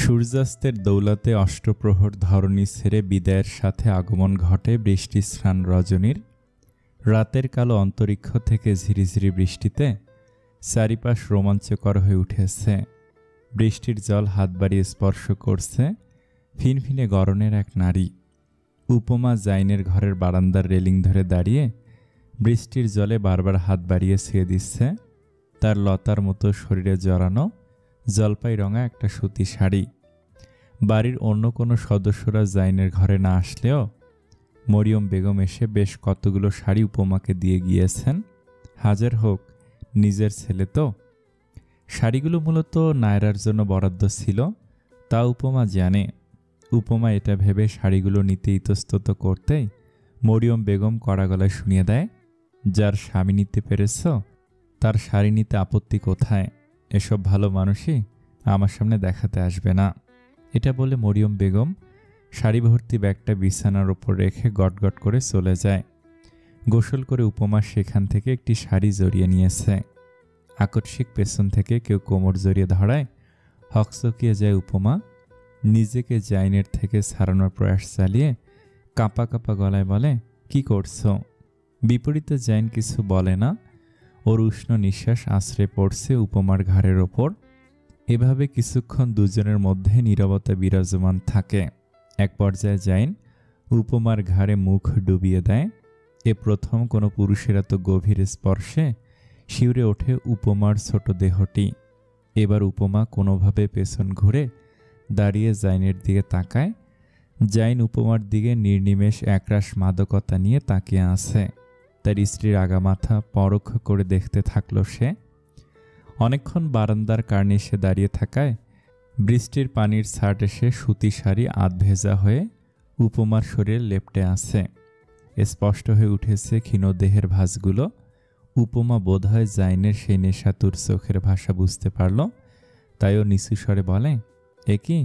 সূর্যাস্তের দৌলতে অষ্টপ্রহর ধরণী ছেড়ে বিদায়ের সাথে আগমন ঘটে বৃষ্টিস্নান রজনীর। রাতের কালো অন্তরিক্ষ থেকে ঝিরিঝিরি বৃষ্টিতে চারিপাশ রোমাঞ্চকর হয়ে উঠেছে। বৃষ্টির জল হাত বাড়িয়ে স্পর্শ করছে ফিনফিনে গরনের এক নারী। উপমা জাইনের ঘরের বারান্দার রেলিং ধরে দাঁড়িয়ে বৃষ্টির জলে বারবার হাত বাড়িয়ে ছুঁয়ে দিচ্ছে তার লতার মতো শরীরে জড়ানো জলপাই রঙা একটা সুতি শাড়ি। বাড়ির অন্য কোনো সদস্যরা জাইনের ঘরে না আসলেও মরিয়ম বেগম এসে বেশ কতগুলো শাড়ি উপমাকে দিয়ে গিয়েছেন। হাজার হোক নিজের ছেলে তো। শাড়িগুলো মূলত নায়রার জন্য বরাদ্দ ছিল, তা উপমা জানে। উপমা এটা ভেবে শাড়িগুলো নিতে ইতস্তত করতেই মরিয়ম বেগম কড়া গলায় শুনিয়ে দেয়, যার স্বামী নিতে পেরেছ তার শাড়ি নিতে আপত্তি কোথায়? এসব ভালো মানুষই আমার সামনে দেখাতে আসবে না। এটা বলে মরিয়ম বেগম শাড়ি ভর্তি ব্যাগটা বিছানার ওপর রেখে গটগট করে চলে যায়। গোসল করে উপমা সেখান থেকে একটি শাড়ি জড়িয়ে নিয়েছে। আকস্মিক পেছন থেকে কেউ কোমর জড়িয়ে ধরায় হকচকিয়ে যায় উপমা। নিজেকে জাইনের থেকে ছাড়ানোর প্রয়াস চালিয়ে কাঁপা কাঁপা গলায় বলে, কি করছো? বিপরীতে জাইন কিছু বলে না। ওর উষ্ণ নিঃশ্বাস আছড়ে পড়ছে উপমার ঘাড়ের ওপর। এভাবে কিছুক্ষণ দুজনের মধ্যে নীরবতা বিরাজমান থাকে। এক পর্যায়ে জাইন উপমার ঘাড়ে মুখ ডুবিয়ে দেয়। এ প্রথম কোনো পুরুষের এত গভীর স্পর্শে শিউরে ওঠে উপমার ছোট দেহটি। এবার উপমা কোনোভাবে পেছন ঘুরে দাঁড়িয়ে জাইনের দিকে তাকায়। জাইন উপমার দিকে নির্নিমেষ একরাশ মাদকতা নিয়ে তাকিয়ে আছে। তার স্ত্রীর আগামাথা পরোক্ষ করে দেখতে থাকল সে। অনেকক্ষণ বারান্দার কার্নিশে দাঁড়িয়ে থাকায় বৃষ্টির পানির ছাট এসে সুতি শাড়ি আধ ভেজা হয়ে উপমার শরীরে লেপ্টে আছে। স্পষ্ট হয়ে উঠেছে ক্ষীণ দেহের ভাঁজগুলো। উপমা বোধহয় জাইনের সেই নেশাতুর চোখের ভাষা বুঝতে পারল। তাইও নিচু স্বরে বলে, এ কি,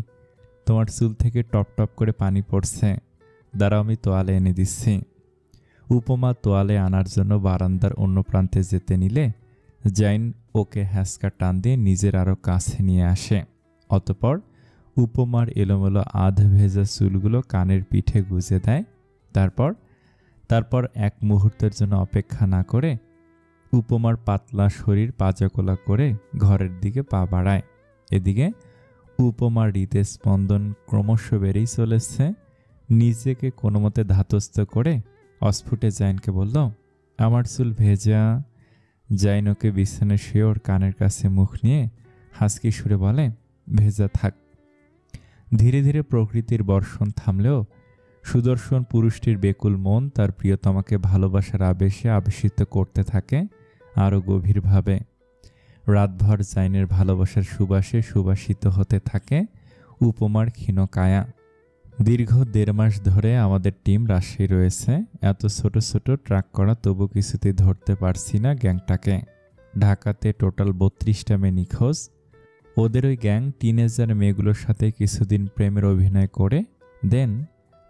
তোমার চুল থেকে টপ টপ করে পানি পড়ছে, দাঁড়াও আমি তোয়ালে এনে দিচ্ছি। উপমা তোয়ালে আনার জন্য বারান্দার অন্য প্রান্তে যেতে নিলে জাইন ওকে হ্যাঁচকা টান দিয়ে নিজের আরও কাছে নিয়ে আসে। অতপর উপমার এলোমেলো আধ ভেজা চুলগুলো কানের পিঠে গুজে দেয়। তারপর এক মুহূর্তের জন্য অপেক্ষা না করে উপমার পাতলা শরীর পাজাকোলা করে ঘরের দিকে পা বাড়ায়। এদিকে উপমার হৃদয় স্পন্দন ক্রমশ বেড়েই চলেছে। নিজেকে কোনো মতে ধাতস্থ করে অস্ফুটে জাইনকে বলল, আমার চুল ভেজা। জাইন ওকে বিছানায় শুয়ে ওর কানের কাছে মুখ নিয়ে হাসকি সুরে বলে, ভেজা থাক। ধীরে ধীরে প্রকৃতির বর্ষণ থামলেও সুদর্শন পুরুষটির বেকুল মন তার প্রিয়তমাকে ভালোবাসার আবেশে আবেশিত করতে থাকে আরও গভীরভাবে। রাতভর জাইনের ভালোবাসার সুবাসে সুবাসিত হতে থাকে উপমার ক্ষীণ কায়া। দীর্ঘ 1.5 মাস ধরে আমাদের টিম রাজশাহী রয়েছে। এত ছোট ছোট ট্রাক করা, তবু কিছুতেই ধরতে পারছি না গ্যাংটাকে। ঢাকাতে টোটাল 32টা মেয়ে নিখোঁজ। ওদের ওই গ্যাং টিনেজার মেয়েগুলোর সাথে কিছুদিন প্রেমের অভিনয় করে দেন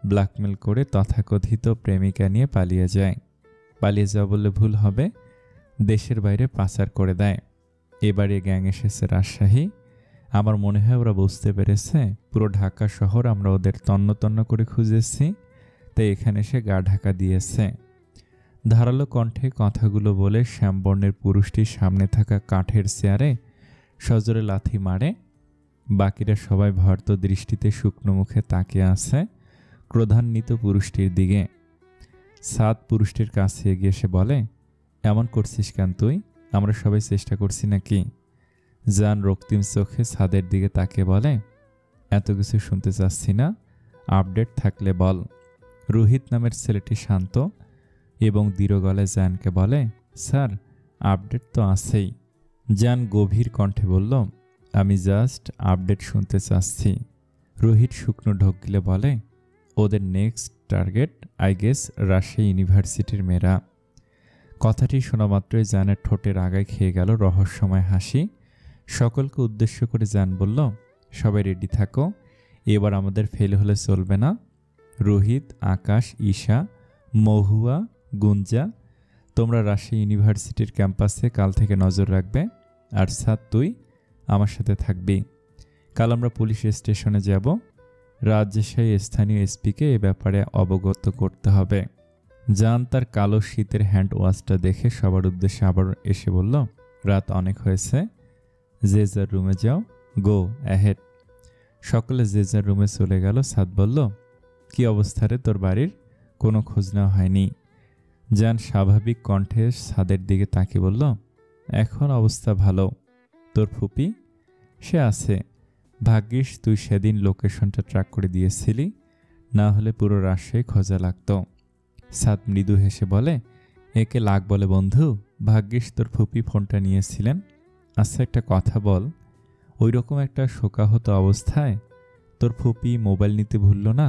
ব্ল্যাকমেল করে তথাকথিত প্রেমিকা নিয়ে পালিয়ে যায়। পালিয়ে যাওয়া বললে ভুল হবে, দেশের বাইরে পাচার করে দেয়। এবারে গ্যাং এসেছে রাজশাহী। আমার মনে হয় ওরা বুঝতে পেরেছে পুরো ঢাকা শহর আমরা ওদের তন্ন তন্ন করে খুঁজেছি, তাই এখানে এসে গা ঢাকা দিয়েছে। ধারালো কণ্ঠে কথাগুলো বলে শ্যামবর্ণের পুরুষটির সামনে থাকা কাঠের চেয়ারে সজোরে লাথি মারে। বাকিরা সবাই ভয়ার্ত দৃষ্টিতে শুকনো মুখে তাকিয়ে আছে ক্রোধান্বিত পুরুষটির দিকে। সাদ পুরুষটির কাছে এগিয়ে এসে বলে, এমন করছিস কেন তুই? আমরা সবাই চেষ্টা করছি নাকি? জান রক্তিম চোখে সাদের দিকে তাকিয়ে বলে, এত কিছু শুনতে চাচ্ছি না, আপডেট থাকলে বল। রোহিত নামের ছেলেটি শান্ত এবং দৃঢ় গলায় জানকে বলে, স্যার আপডেট তো আছেই। জান গভীর কণ্ঠে বলল, আমি জাস্ট আপডেট শুনতে চাচ্ছি। রোহিত শুকনো ঢোক গিলে বলে, ওদের next target I guess Rajshahi ইউনিভার্সিটির মেয়েরা। কথাটি শোনা মাত্রই জানের ঠোঁটের আগায় খেয়ে গেল রহস্যময় হাসি। সকলকে উদ্দেশ্য করে জান বলল, সবাই রেডি থাকো, এবার আমাদের ফেল হলে চলবে না। রোহিত, আকাশ, ঈশা, মহুয়া, গুঞ্জা, তোমরা রাজশাহী ইউনিভার্সিটির ক্যাম্পাসে কাল থেকে নজর রাখবে। আর সাদ, তুই আমার সাথে থাকবি। কাল আমরা পুলিশ স্টেশনে যাব। রাজশাহী স্থানীয় এসপিকে এ ব্যাপারে অবগত করতে হবে। জান তার কালো শীতের হ্যান্ড ওয়াচটা দেখে সবার উদ্দেশ্যে আবার এসে বলল, রাত অনেক হয়েছে, যে যার রুমে যাও, গো অ্যাহেড। সকলে যে যার রুমে চলে গেল। সাদ বলল, কি অবস্থা রে তোর বাড়ির? কোনো খোঁজ নেওয়া হয়নি? জান স্বাভাবিক কণ্ঠে সাদের দিকে তাকিয়ে বলল, এখন অবস্থা ভালো। তোর ফুপি? সে আছে। ভাগ্যিস তুই সেদিন লোকেশনটা ট্র্যাক করে দিয়েছিলি, না হলে পুরো রাজশাহী খোঁজা লাগতো। সাদ মৃদু হেসে বলে, একে লাগ বলে বন্ধু, ভাগ্যিস তোর ফুপি ফোনটা নিয়েছিলেন। আচ্ছা একটা কথা বল, ওই রকম একটা শোকাহত অবস্থায় তোর ফুপি মোবাইল নিতে ভুলল না?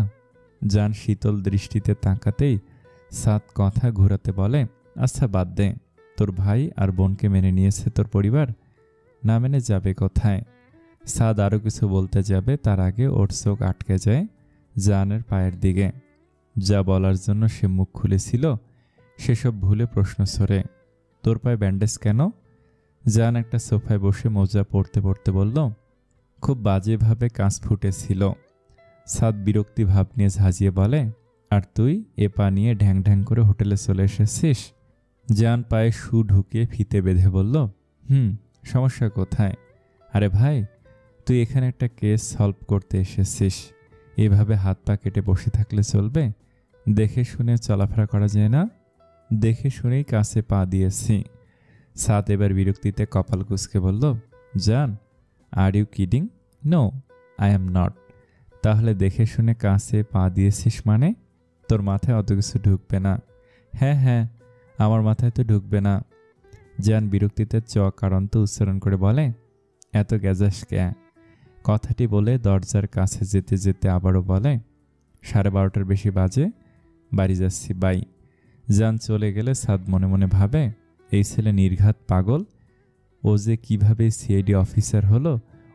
জান শীতল দৃষ্টিতে তাকাতেই সাদ কথা ঘোরাতে বলে, আচ্ছা বাদ দে, তোর ভাই আর বোনকে মেনে নিয়েছে তোর পরিবার, না মেনে যাবে কোথায়? সাদ আরও কিছু বলতে যাবে, তার আগে ওর চোখ আটকে যায় জানের পায়ের দিকে। যা বলার জন্য সে মুখ খুলেছিল সেসব ভুলে প্রশ্ন ছড়ে, তোর পায়ে ব্যান্ডেজ কেন? জান একটা সোফায় বসে মোজা পড়তে পড়তে বলল, খুব বাজেভাবে কাঁচ ফুটেছিল। সাদ বিরক্তি ভাব নিয়ে ঝাঁঝিয়ে বলে, আর তুই এ পা নিয়ে ঢ্যাং ঢ্যাং করে হোটেলে চলে এসেছিস? জান পায়ে শু ঢুকিয়ে ফিতে বেঁধে বলল, সমস্যা কোথায়? আরে ভাই, তুই এখানে একটা কেস সলভ করতে এসেছিস, এভাবে হাত পা কেটে বসে থাকলে চলবে? দেখে শুনে চলাফেরা করা যায় না? দেখে শুনেই কাছে পা দিয়েছি। সাদ এবার বিরক্তিতে কপাল কুঁচকে বলল, জান, are you kidding? No, I am not. তাহলে দেখে শুনে কাছে পা দিয়েছিস মানে? তোর মাথায় অত কিছু ঢুকবে না। হ্যাঁ, আমার মাথায় তো ঢুকবে না। জান বিরক্তিতে কারন্ত উচ্চারণ করে বলে, এত গ্যাজাস কে? কথাটি বলে দরজার কাছে যেতে যেতে আবারও বলে, 12:30 বেশি বাজে, বাড়ি যাচ্ছি, বাই। জান চলে গেলে সাদ মনে মনে ভাবে, এই ছেলে নির্ঘাত পাগল। ও যে কিভাবে সিআইডি অফিসার হলো,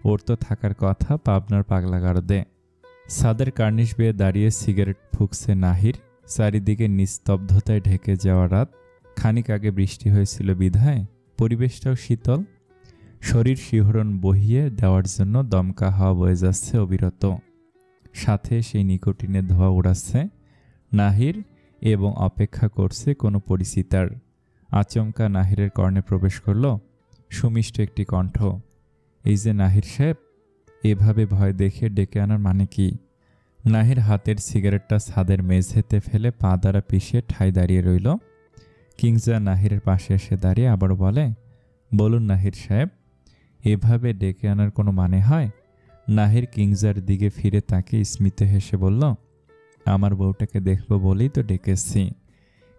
ওর তো থাকার কথা পাবনার পাগলাগারদে। সাদের কার্নিশ বেয়ে দাঁড়িয়ে সিগারেট ফুঁকছে নাহির। চারিদিকে নিস্তব্ধতায় ঢেকে যাওয়া রাত। খানিক আগে বৃষ্টি হয়েছিল বিধায় পরিবেশটাও শীতল। শরীর শিহরণ বহিয়ে দেওয়ার জন্য দমকা হাওয়া বয়ে যাচ্ছে অবিরত। সাথে সেই নিকোটিনের ধোঁয়া উড়াচ্ছে নাহির এবং অপেক্ষা করছে কোনো পরিচিতার। আচমকা নাহিরের কর্ণে প্রবেশ করল সুমিষ্ট একটি কণ্ঠ, এই যে নাহির সাহেব, এভাবে ভয় দেখে ডেকে আনার মানে কি? নাহির হাতের সিগারেটটা ছাদের মেঝেতে ফেলে পা দ্বারা পিষে ঠাই দাঁড়িয়ে রইল। কিংজা নাহিরের পাশে এসে দাঁড়িয়ে আবারও বলে, বলুন নাহির সাহেব, এভাবে ডেকে আনার কোনো মানে হয়? নাহির কিংজার দিকে ফিরে তাকে স্মিত হেসে বলল, আমার বউটাকে দেখব বলেই তো ডেকেছি।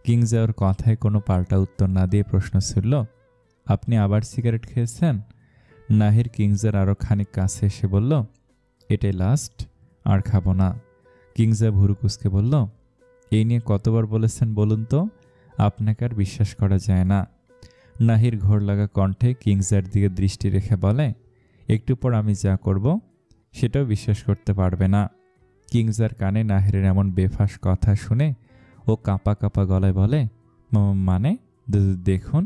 কিংজা ওর কথায় কোনো পাল্টা উত্তর না দিয়ে প্রশ্ন ছুড়ল, আপনি আবার সিগারেট খেয়েছেন? নাহির কিংজার আরও খানিক কাছে এসে বলল, এটাই লাস্ট, আর খাবো না। কিংজা ভুরু কুঁচকে বলল, এই নিয়ে কতবার বলেছেন বলুন তো, আপনাকে আর বিশ্বাস করা যায় না। নাহির ঘোর লাগা কণ্ঠে কিংজার দিকে দৃষ্টি রেখে বলে, একটু পর আমি যা করব সেটাও বিশ্বাস করতে পারবে না। কিংজার কানে নাহিরের এমন বেফাস কথা শুনে ও কাঁপা কাঁপা গলায় বলে, মানে? দেখুন,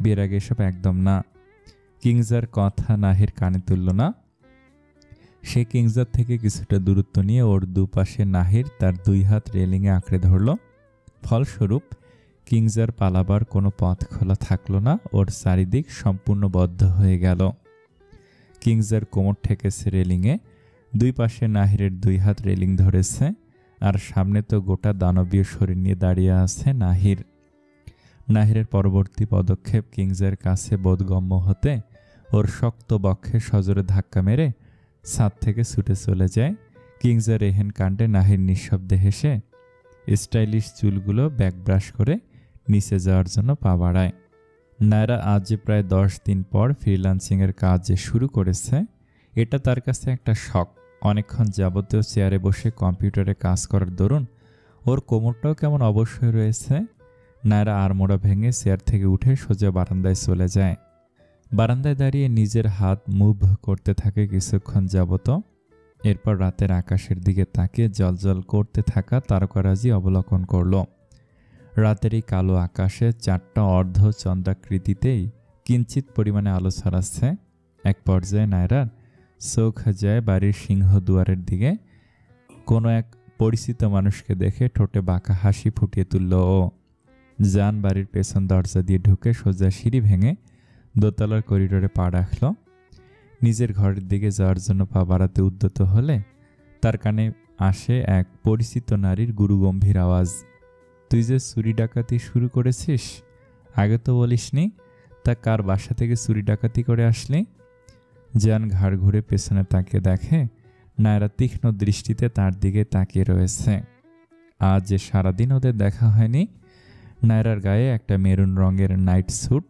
বিয়ের আগে এসব একদম না। কিংজার কথা নাহির কানে তুলল না। সে কিংজার থেকে কিছুটা দূরত্ব নিয়ে ওর দুপাশে নাহির তার দুই হাত রেলিংয়ে আঁকড়ে ধরল। ফলস্বরূপ কিংজার পালাবার কোনো পথ খোলা থাকল না, ওর চারিদিক সম্পূর্ণ বদ্ধ হয়ে গেল। কিংজার কোমর ঠেকেছে রেলিংয়ে, দুই পাশে নাহিরের দুই হাত রেলিং ধরেছে, আর সামনে তো গোটা দানবীয় শরীর নিয়ে দাঁড়িয়ে আছে নাহির। নাহিরের পরবর্তী পদক্ষেপ কিংজার কাছে বোধগম্য হতে ওর শক্ত বক্ষে সজোরে ধাক্কা মেরে ছাদ থেকে ছুটে চলে যায়। কিংজার এহেন কাণ্ডে নাহির নিঃশব্দে হেসে স্টাইলিশ চুলগুলো ব্যাক ব্রাশ করে নিচে যাওয়ার জন্য পা বাড়ায়। নায়রা আজ যে প্রায় 10 দিন পর ফ্রিল্যান্সিংয়ের কাজ যে শুরু করেছে, এটা তার কাছে একটা শখ। অনেকক্ষণ যাবতীয় চেয়ারে বসে কম্পিউটারে কাজ করার দরুন ওর কোমরটাও কেমন অবশ্যই রয়েছে। নায়রা আড়মোড়া ভেঙে চেয়ার থেকে উঠে সোজা বারান্দায় চলে যায়। বারান্দায় দাঁড়িয়ে নিজের হাত মুভ করতে থাকে কিছুক্ষণ যাবত। এরপর রাতের আকাশের দিকে তাকিয়ে জ্বলজ্বল করতে থাকা তারকারাজি অবলোকন করল। রাতের এই কালো আকাশে 4টা অর্ধ চন্দ্রাকৃতিতেই কিঞ্চিত পরিমাণে আলো ছড়াচ্ছে। এক পর্যায়ে নায়রার চোখ যায় বাড়ির সিংহ দুয়ারের দিকে। কোনো এক পরিচিত মানুষকে দেখে ঠোঁটে বাঁকা হাসি ফুটিয়ে তুলল ও। জান বাড়ির পেছন দরজা দিয়ে ঢুকে সোজা সিঁড়ি ভেঙে দোতলার করিডোরে পা রাখল। নিজের ঘরের দিকে যাওয়ার জন্য পা বাড়াতে উদ্যত হলে তার কানে আসে এক পরিচিত নারীর গুরুগম্ভীর আওয়াজ, তুই যে চুরি ডাকাতি শুরু করেছিস, আগে তো বলিসনি, তা কার বাসা থেকে চুরি ডাকাতি করে আসলি? জান ঘাড় ঘুরে পেছনে তাকিয়ে দেখে নায়রা তীক্ষ্ণ দৃষ্টিতে তার দিকে তাকিয়ে রয়েছে। আজ যে সারাদিন ওদের দেখা হয়নি। নায়রার গায়ে একটা মেরুন রঙের নাইট স্যুট,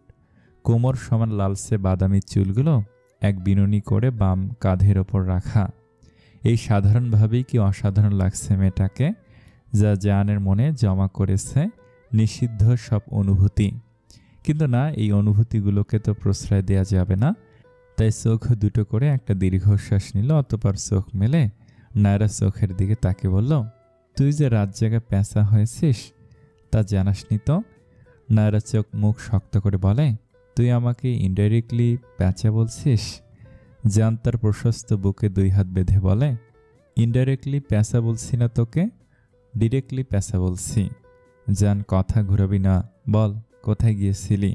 কোমর সমান লালচে বাদামি চুলগুলো এক বিনুনি করে বাম কাঁধের ওপর রাখা। এই সাধারণভাবেই কি অসাধারণ লাগছে মেয়েটাকে, যা জানের মনে জমা করেছে নিষিদ্ধ সব অনুভূতি। কিন্তু না, এই অনুভূতিগুলোকে তো প্রশ্রয় দেওয়া যাবে না। তাই চোখ দুটো করে একটা দীর্ঘশ্বাস নিল, অতঃপর চোখ মেলে নায়রা চোখের দিকে তাকে বলল, তুই যে রাত জায়গা পেঁচা হয়েছিস তা জানাসনি তো? নায়রা চোখ মুখ শক্ত করে বলে, তুই আমাকে ইনডাইরেক্টলি পেঁচা বলছিস? জান তার প্রশস্ত বুকে দুই হাত বেঁধে বলে, ইনডাইরেক্টলি পেঁচা বলছি না তোকে, ডিরেক্টলি পেঁচা বলছি। জান, কথা ঘুরাবি না, বল কোথায় গিয়েছিলি?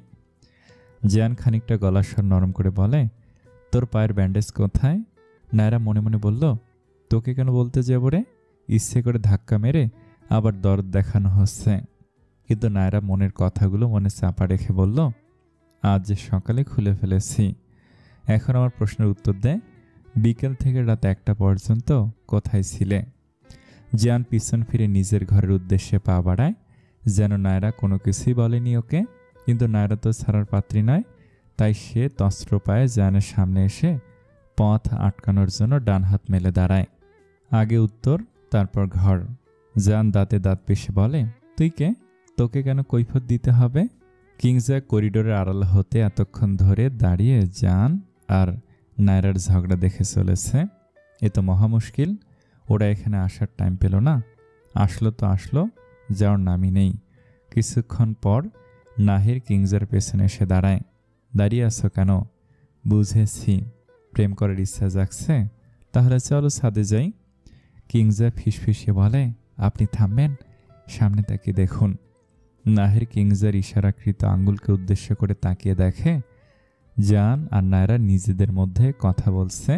জান খানিকটা গলার স্বর নরম করে বলে, তোর পায়ের ব্যান্ডেজ কোথায়? নায়রা মনে মনে বলল, তোকে কেন বলতে যাবো রে? ইচ্ছে করে ধাক্কা মেরে আবার দরদ দেখানো হচ্ছে। কিন্তু নায়রা মনের কথাগুলো মনে চাপা রেখে বলল, আজ যে সকালে খুলে ফেলেছি। এখন আমার প্রশ্নের উত্তর দে, বিকেল থেকে রাত 1টা পর্যন্ত কোথায় ছিলে? জিয়ান পিছন ফিরে নিজের ঘরের উদ্দেশ্যে পা বাড়ায়, যেন নায়রা কোনো কিছুই বলেনি ওকে। কিন্তু নায়রা তো ছাড়ার পাত্রী নয়, তাই সে তস্ত্র পায়ে জিয়ানের সামনে এসে পথ আটকানোর জন্য ডান হাত মেলে দাঁড়ায়। আগে উত্তর, তারপর ঘর। জিয়ান দাঁতে দাঁত পিষে বলে, তুই কে? তোকে কেন কৈফিয়ত দিতে হবে? কিংজা করিডোরের আড়াল হতে এতক্ষণ ধরে দাঁড়িয়ে জান আর নায়রার ঝগড়া দেখে চলেছে। এ তো মহা মুশকিল। ওরা এখানে আসার টাইম পেল না। আসলো তো আসলো, যাওয়ার নামই নেই। কিছুক্ষণ পর নাহির কিংজার পেছনে এসে দাঁড়ায়। দাঁড়িয়ে আছো কেন? বুঝেছি প্রেম করার ইচ্ছা জাগছে, তাহলে চলো ছাদে যাই। কিংজা ফিসফিসিয়ে বলে, আপনি থামবেন, সামনে তাকিয়ে দেখুন। নাহির কিংজার ইশারাকৃত আঙ্গুলকে উদ্দেশ্য করে তাকিয়ে দেখে জান আর নায়রা নিজেদের মধ্যে কথা বলছে।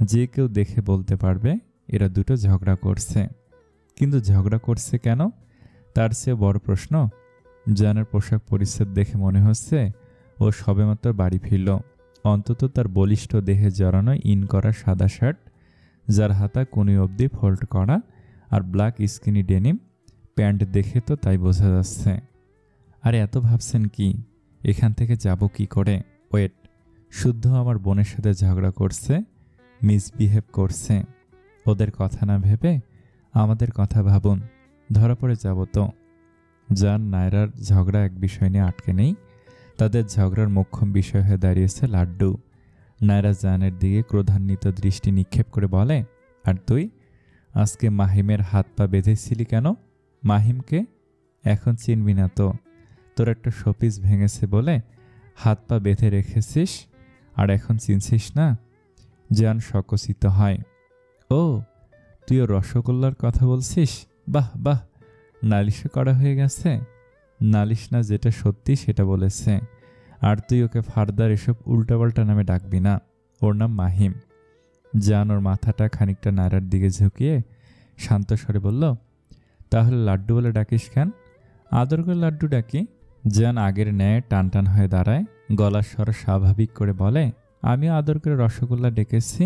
যে কেউ দেখে বলতে পারবে এরা দুটো ঝগড়া করছে। কিন্তু ঝগড়া করছে কেন, তার চেয়ে বড় প্রশ্ন, জানের পোশাক পরিচ্ছদ দেখে মনে হচ্ছে ও সবেমাত্র বাড়ি ফিরল। অন্তত তার বলিষ্ঠ দেহে জড়ানো ইন করা সাদা শার্ট, যার হাতা কোনি অবধি ফোল্ড করা, আর ব্ল্যাক স্কিনি ডেনিম প্যান্ট দেখে তো তাই বোঝা যাচ্ছে। আরে এত ভাবছেন কি? এখান থেকে যাব কি করে? ওয়েট, শুদ্ধ আমার বোনের সাথে ঝগড়া করছে, মিসবিহেভ করছে। ওদের কথা না ভেবে আমাদের কথা ভাবুন, ধরা পড়ে যাব তো। জান নায়রার ঝগড়া এক বিষয় নিয়ে আটকে নেই, তাদের ঝগড়ার মোক্ষম বিষয় হয়ে দাঁড়িয়েছে লাড্ডু। নায়রা জানের দিকে ক্রোধান্বিত দৃষ্টি নিক্ষেপ করে বলে, আর তুই আজকে মাহিমের হাত পা বেঁধেছিলি কেন? মাহিমকে এখন চিনবি না তো? তোর একটা শোপিস ভেঙেছে বলে হাত পা বেঁধে রেখেছিস, আর এখন চিনছিস না? জান সকসিত হয়। ও, তুইও রসগোল্লার কথা বলছিস? বাহ বাহ, নালিশও করা হয়ে গেছে। নালিশ না, যেটা সত্যি সেটা বলেছে। আর তুই ওকে ফার্দার এসব উল্টাপাল্টা নামে ডাকবি না, ওর নাম মাহিম। জান ওর মাথাটা খানিকটা নায়রার দিকে ঝুঁকিয়ে শান্ত স্বরে বলল, তাহলে লাড্ডু বলে ডাকিস কেন? আদর করে লাড্ডু ডাকি। জান আগের ন্যায় টান টান হয়ে দাঁড়ায়, গলার স্বর স্বাভাবিক করে বলে, আমিও আদর করে রসগোল্লা ডেকেছি,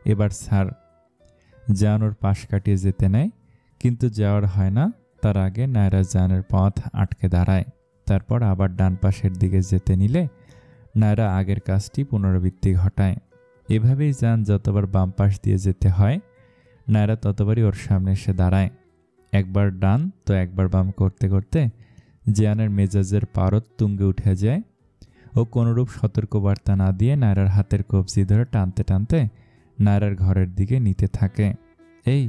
এবার স্যার। জান ওর পাশ কাটিয়ে যেতে নেয়, কিন্তু যাওয়ার হয় না। তার আগে নায়রা জানের পথ আটকে দাঁড়ায়। তারপর আবার ডান পাশের দিকে যেতে নিলে নায়রা আগের কাজটি পুনরাবৃত্তি ঘটায়। এভাবেই জান যতবার বাম পাশ দিয়ে যেতে হয়, নায়রা ততবারই ওর সামনে এসে দাঁড়ায়। একবার ডান তো একবার বাম করতে করতে জিয়ানের মেজাজের পারদ তুঙ্গে উঠে যায়। ও কোনোরূপ সতর্কবার্তা না দিয়ে নায়রার হাতের কবজি ধরে টানতে টানতে নায়রার ঘরের দিকে নিতে থাকে। এই,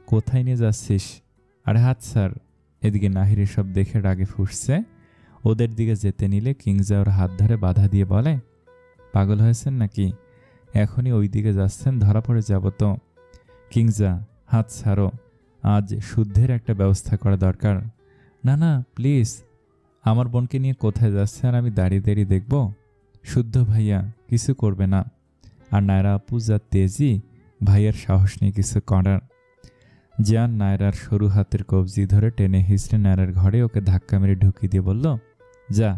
কোথায় নিয়ে যাচ্ছিস? আরে হাত স্যার। এদিকে নাহির সব দেখে রাগে ফুঁসছে। ওদের দিকে যেতে নিলে কিংজা ওর হাত ধরে বাধা দিয়ে বলে, পাগল হয়েছেন নাকি? এখনই ওই দিকে যাচ্ছেন, ধরা পড়ে যাব তো। কিংজা, হাত ছাড়ো, আজ শুদ্ধের একটা ব্যবস্থা করা দরকার। না না প্লিজ, আমার বোনকে নিয়ে কোথায় যাচ্ছে আর আমি দাঁড়িয়ে দাঁড়িয়ে দেখব? শুদ্ধ ভাইয়া কিছু করবে না। আর নায়রা আপু যা তেজি, ভাইয়ার সাহস নেই কিছু করার। জিয়ান নায়রার সরু হাতের কবজি ধরে টেনে হিঁচড়ে নায়রার ঘরে ওকে ধাক্কা মেরে ঢুকিয়ে দিয়ে বলল, যা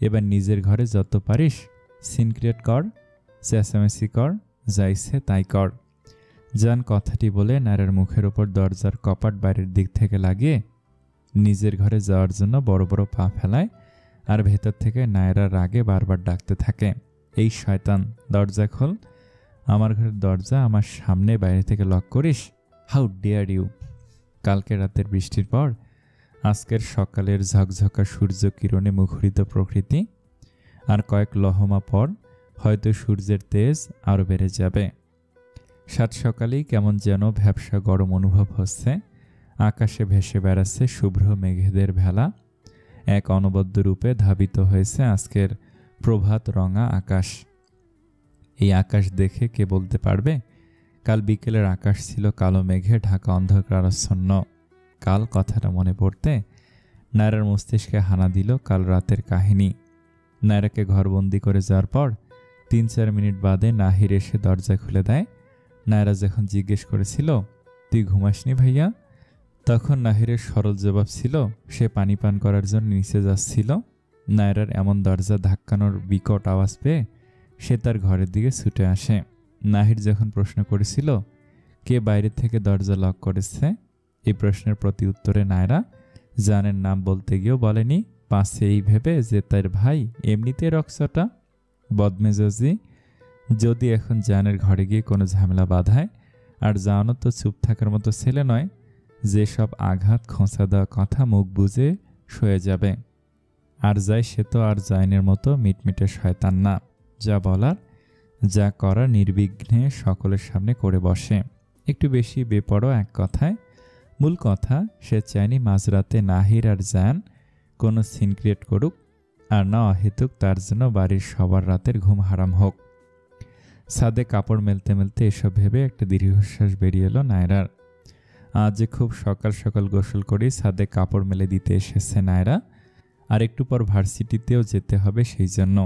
এবার নিজের ঘরে যত পারিস সিন ক্রিয়েট কর, চেঁচামেচি কর, যা ইচ্ছে তাই কর। জান কথাটি বলে নায়রার মুখের ওপর দরজার কপাট বাইরের দিক থেকে লাগিয়ে নিজের ঘরে যাওয়ার জন্য বড় বড় পা ফেলায়, আর ভেতর থেকে নায়রার রাগে বারবার ডাকতে থাকে, এই শয়তান দরজা খোল, আমার ঘরের দরজা আমার সামনে বাইরে থেকে লক করিস, হাউ ডেয়ার ইউ। কালকে রাতের বৃষ্টির পর আজকের সকালের ঝকঝকা সূর্য কিরণে মুখরিত প্রকৃতি, আর কয়েক লহমা পর হয়তো সূর্যের তেজ আরও বেড়ে যাবে। সাত সকালেই কেমন যেন ভ্যাপসা গরম অনুভব হচ্ছে। আকাশে ভেসে বেড়াচ্ছে শুভ্র মেঘেদের ভেলা, এক অনবদ্য রূপে ধাবিত হয়েছে আজকের প্রভাত রঙা আকাশ। এই আকাশ দেখে কে বলতে পারবে কাল বিকেলের আকাশ ছিল কালো মেঘে ঢাকা অন্ধকারাচ্ছন্ন? কাল কথাটা মনে পড়তে নায়রার মস্তিষ্কে হানা দিল কাল রাতের কাহিনী। নায়রাকে ঘরবন্দি করে যাওয়ার পর 3-4 মিনিট বাদে নাহির এসে দরজা খুলে দেয়। নায়রা যখন জিজ্ঞেস করেছিল, তুই ঘুমাসনি ভাইয়া, তখন নাহিরের সরল জবাব ছিল সে পানি পান করার জন্য নিচে যাচ্ছিল। নায়রার এমন দরজা ধাক্কানোর বিকট আওয়াজ পেয়ে সে তার ঘরের দিকে ছুটে আসে। নাহির যখন প্রশ্ন করেছিল কে বাইরে থেকে দরজা লক করেছে, এই প্রশ্নের প্রতি উত্তরে নায়রা জানের নাম বলতে গিয়েও বলেনি, পাশে এই ভেবে যে তার ভাই এমনিতে রক্সটা বদমেজাজি, যদি এখন জানের ঘরে গিয়ে কোনো ঝামেলা বাঁধায়, আর জানও তো চুপ থাকার মতো ছেলে নয় যে সব আঘাত খোঁচা দেওয়া কথা মুখ বুজে সয়ে যাবে। আর যায় সে তো আর জাইনের মতো মিটমিটে শয়তান না, যা বলার যা করার নির্বিঘ্নে সকলের সামনে করে বসে। একটু বেশি বেপরোয়া এক কথায়। মূল কথা, সে চায়নি মাঝরাতে নাহির আর জান কোনো সিন ক্রিয়েট করুক, আর না অহেতুক তার জন্য বাড়ির সবার রাতের ঘুম হারাম হোক। ছাদে কাপড় মেলতে মেলতে এসব ভেবে একটা দীর্ঘশ্বাস বেরিয়ে এলো নায়রার। আজ যে খুব সকাল সকাল গোসল করেই ছাদে কাপড় মেলে দিতে এসেছে নায়রা, আর একটু পর ভার্সিটিতেও যেতে হবে সেই জন্য।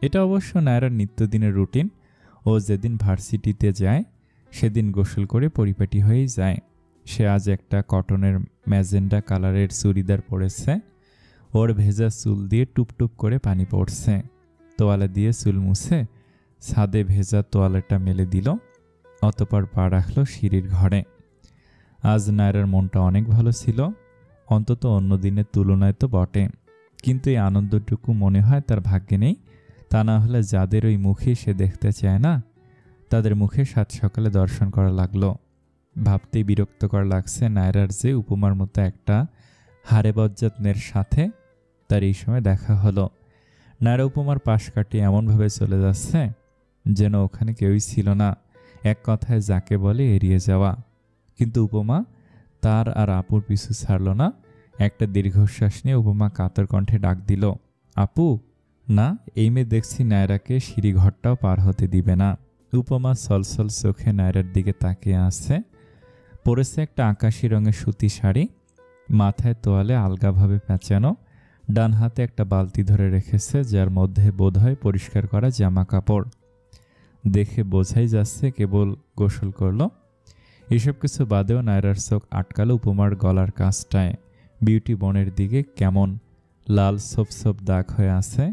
এটা অবশ্য নায়রার নিত্যদিনের রুটিন। ও যেদিন ভার্সিটিতে যায় সেদিন গোসল করে পরিপাটি হয়েই যায়। সে আজ একটা কটনের ম্যাজেন্ডা কালারের চুড়িদার পরেছে। ওর ভেজা চুল দিয়ে টুপটুপ করে পানি পড়ছে। তোয়ালে দিয়ে চুল মুছে ছাদে ভেজা তোয়ালেটা মেলে দিল, অতপর পা রাখল সিঁড়ির ঘরে। আজ নায়রার মনটা অনেক ভালো ছিল, অন্তত অন্য দিনের তুলনায় তো বটে, কিন্তু এই আনন্দটুকু মনে হয় তার ভাগ্যে নেই। তা না হলে যাদের ওই মুখে সে দেখতে চায় না তাদের মুখে সাত সকালে দর্শন করা লাগলো। ভাবতেই বিরক্তকর লাগছে নায়রার যে উপমার মতো একটা হারে বজ্জাত মেয়ের সাথে তার এই সময় দেখা হলো। নায়রা উপমার পাশ কাটিয়ে এমনভাবে চলে যাচ্ছে যেন ওখানে কেউই ছিল না, এক কথায় যাকে বলে এড়িয়ে যাওয়া। কিন্তু উপমা তার আর আপুর পিছু ছাড়ল না। একটা দীর্ঘশ্বাস নিয়ে উপমা কাতর কণ্ঠে ডাক দিল, আপু। না, এই মেয়ে দেখছি নায়রাকে সিঁড়িঘরটাও পার হতে দিবে না। উপমা সলসল চোখে নায়রার দিকে তাকিয়ে আসছে। পরেছে একটা আকাশি রঙের সুতি শাড়ি, মাথায় তোয়ালে আলগাভাবে পেঁচানো, ডান হাতে একটা বালতি ধরে রেখেছে যার মধ্যে বোধহয় পরিষ্কার করা জামা কাপড়। দেখে বোঝাই যাচ্ছে কেবল গোসল করলো। এসব কিছু বাদেও নায়রার চোখ আটকালো উপমার গলার কাছটায়। বিউটি বনের দিকে কেমন লাল সোপ সোপ দাগ হয়ে আছে,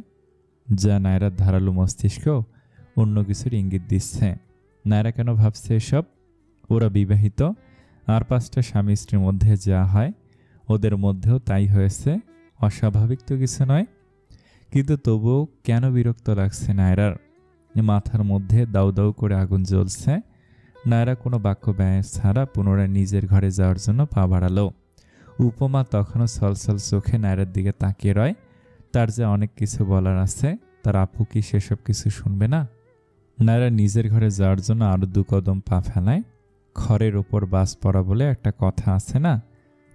যা নায়রার ধারালো মস্তিষ্ক অন্য কিছুর ইঙ্গিত দিচ্ছে। নায়রা কেন ভাবছে এসব? ওরা বিবাহিত, আর 5টা স্বামী স্ত্রীর মধ্যে যা হয় ওদের মধ্যেও তাই হয়েছে, অস্বাভাবিক তো কিছু নয়। কিন্তু তবুও কেন বিরক্ত লাগছে নায়রার? মাথার মধ্যে দাউ দাউ করে আগুন জ্বলছে। নায়রা কোনো বাক্য ব্যয় ছাড়া পুনরায় নিজের ঘরে যাওয়ার জন্য পা বাড়ালো। উপমা তখনও ছলছল চোখে নায়রার দিকে তাকিয়ে রয়। তার যে অনেক কিছু বলার আছে, তার আপু কি সেসব কিছু শুনবে না? নায়রা নিজের ঘরে যাওয়ার জন্য আরো 2 কদম পা ফেলায়। খড়ের ওপর বাস পড়া বলে একটা কথা আছে না,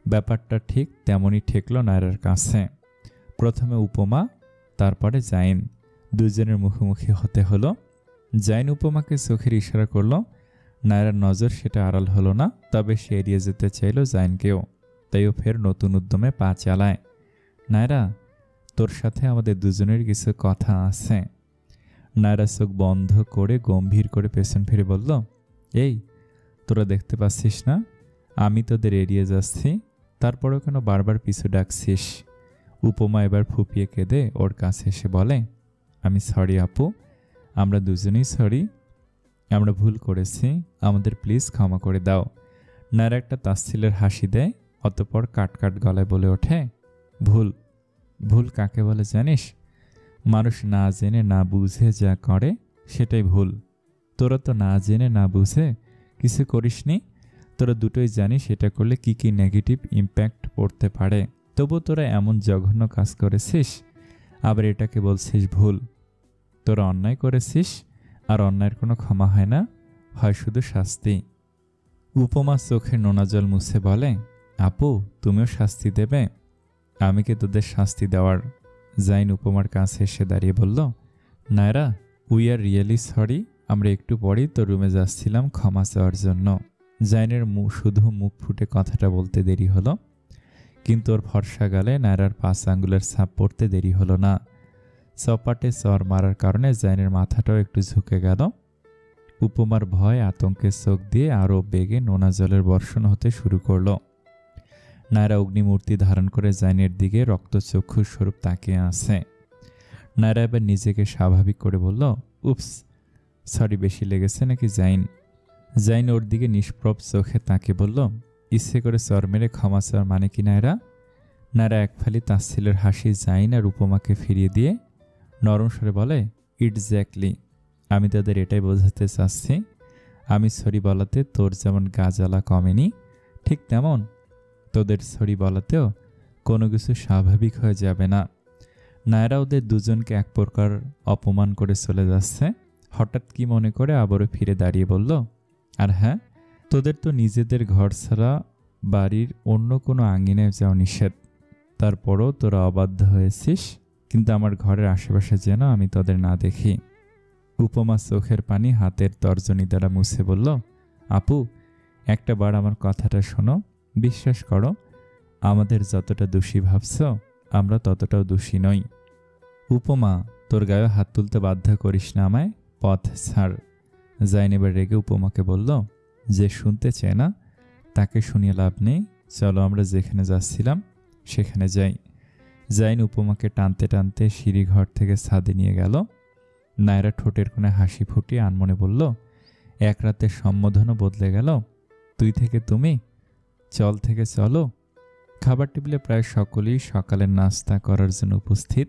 ব্যাপারটা ঠিক তেমনই ঠেকলো নায়রার কাছে। প্রথমে উপমা, তারপরে জাইন, দুজনের মুখোমুখি হতে হলো। জাইন উপমাকে চোখের ইশারা করলো। নায়রার নজর সেটা আড়াল হলো না, তবে সে এড়িয়ে যেতে চাইল জাইনকেও। তাইও ফের নতুন উদ্যমে পা চালায়। নায়রা, তোর সাথে আমাদের দুজনের কিছু কথা আছে। নায়রা চোখ বন্ধ করে গম্ভীর করে পেছন ফিরে বলল, এই তোরা দেখতে পাচ্ছিস না আমি তোদের এড়িয়ে যাচ্ছি, তারপরেও কেন বারবার পিছু ডাকছিস? উপমা এবার ফুপিয়ে কেঁদে ওর কাছে এসে বলে, আমি সরি আপু, আমরা দুজনেই সরি, আমরা ভুল করেছি, আমাদের প্লিজ ক্ষমা করে দাও। নায়রা একটা তাচ্ছিলের হাসি দেয়, অতঃপর কাট গলায় বলে ওঠে, ভুল? ভুল কাকে বলে জানিস? মানুষ না জেনে না বুঝে যা করে সেটাই ভুল। তোরা তো না জেনে না বুঝে কিছু করিসনি, তোরা দুটোই জানিস এটা করলে কি কি নেগেটিভ ইম্প্যাক্ট পড়তে পারে, তবু তোরা এমন জঘন্য কাজ করেছিস, আবার এটাকে বলছিস ভুল। তোরা অন্যায় করেছিস, আর অন্যায়ের কোনো ক্ষমা হয় না, হয় শুধু শাস্তি। উপমা চোখে নোনা জল মুছে বলে, আপু তুমিও শাস্তি দেবে? আমি কি তোদের শাস্তি দেওয়ার? জাইন উপমার কাছে এসে দাঁড়িয়ে বলল, Naira, we are really sorry, আমরা একটু পরেই তো রুমে যাচ্ছিলাম ক্ষমা চাওয়ার জন্য। জাইনের শুধু মুখ ফুটে কথাটা বলতে দেরি হলো, কিন্তু ওর ফর্সা গালে নায়রার 5 আঙ্গুলের ছাপ পড়তে দেরি হলো না। চপাটে চর মারার কারণে জাইনের মাথাটাও একটু ঝুঁকে গেল। উপমার ভয় আতঙ্কের চোখ দিয়ে আরও বেগে নোনা জলের বর্ষণ হতে শুরু করলো। নায়রা অগ্নিমূর্তি ধারণ করে জাইনের দিকে রক্তচক্ষু স্বরূপ তাকিয়ে আছে। নায়রা এবার নিজেকে স্বাভাবিক করে বলল, উপস, সরি, বেশি লেগেছে নাকি জাইন? জাইন ওর দিকে নিষ্প্রভ চোখে তাকে বলল, ইচ্ছে করে চর মেরে ক্ষমা চাওয়ার মানে কি নায়রা? নায়রা এক ফালি তাচ্ছিলের হাসি জাইন আর উপমাকে ফিরিয়ে দিয়ে নরম স্বরে বলে, এক্স্যাক্টলি, আমি তাদের এটাই বোঝাতে চাচ্ছি, আমি সরি বলাতে তোর যেমন গা জ্বালা কমেনি, ঠিক তেমন তোদের সরি বলাতেও কোনো কিছু স্বাভাবিক হয়ে যাবে না। নায়রা ওদের দুজনকে এক প্রকার অপমান করে চলে যাচ্ছে, হঠাৎ কি মনে করে আবারও ফিরে দাঁড়িয়ে বলল, আর হ্যাঁ, তোদের তো নিজেদের ঘর ছাড়া বাড়ির অন্য কোনো আঙ্গিনায় যাওয়া নিষেধ, তারপরও তোরা অবাধ্য হয়েছিস, কিন্তু আমার ঘরের আশেপাশে যেন আমি তোদের না দেখি। উপমা চোখের পানি হাতের তর্জনী দ্বারা মুছে বলল, আপু একটা বার আমার কথাটা শোনো, বিশ্বাস করো, আমাদের যতটা দোষী ভাবছ আমরা ততটাও দোষী নই। উপমা, তোর গায়ে হাত তুলতে বাধ্য করিস না আমায়, পথ ছাড়। জাইন এবার রেগে উপমাকে বলল, যে শুনতে চায় না তাকে শুনিয়ে লাভ নেই, চলো আমরা যেখানে যাচ্ছিলাম সেখানে যাই। জাইন উপমাকে টানতে টানতে সিঁড়িঘর থেকে ছাদে নিয়ে গেল। নায়রা ঠোঁটের কোণে হাসি ফুটিয়ে আনমনে বলল, এক রাতের সম্বোধনও বদলে গেল, তুই থেকে তুমি, চল থেকে চলো। খাবার টেবিলে প্রায় সকলেই সকালের নাস্তা করার জন্য উপস্থিত।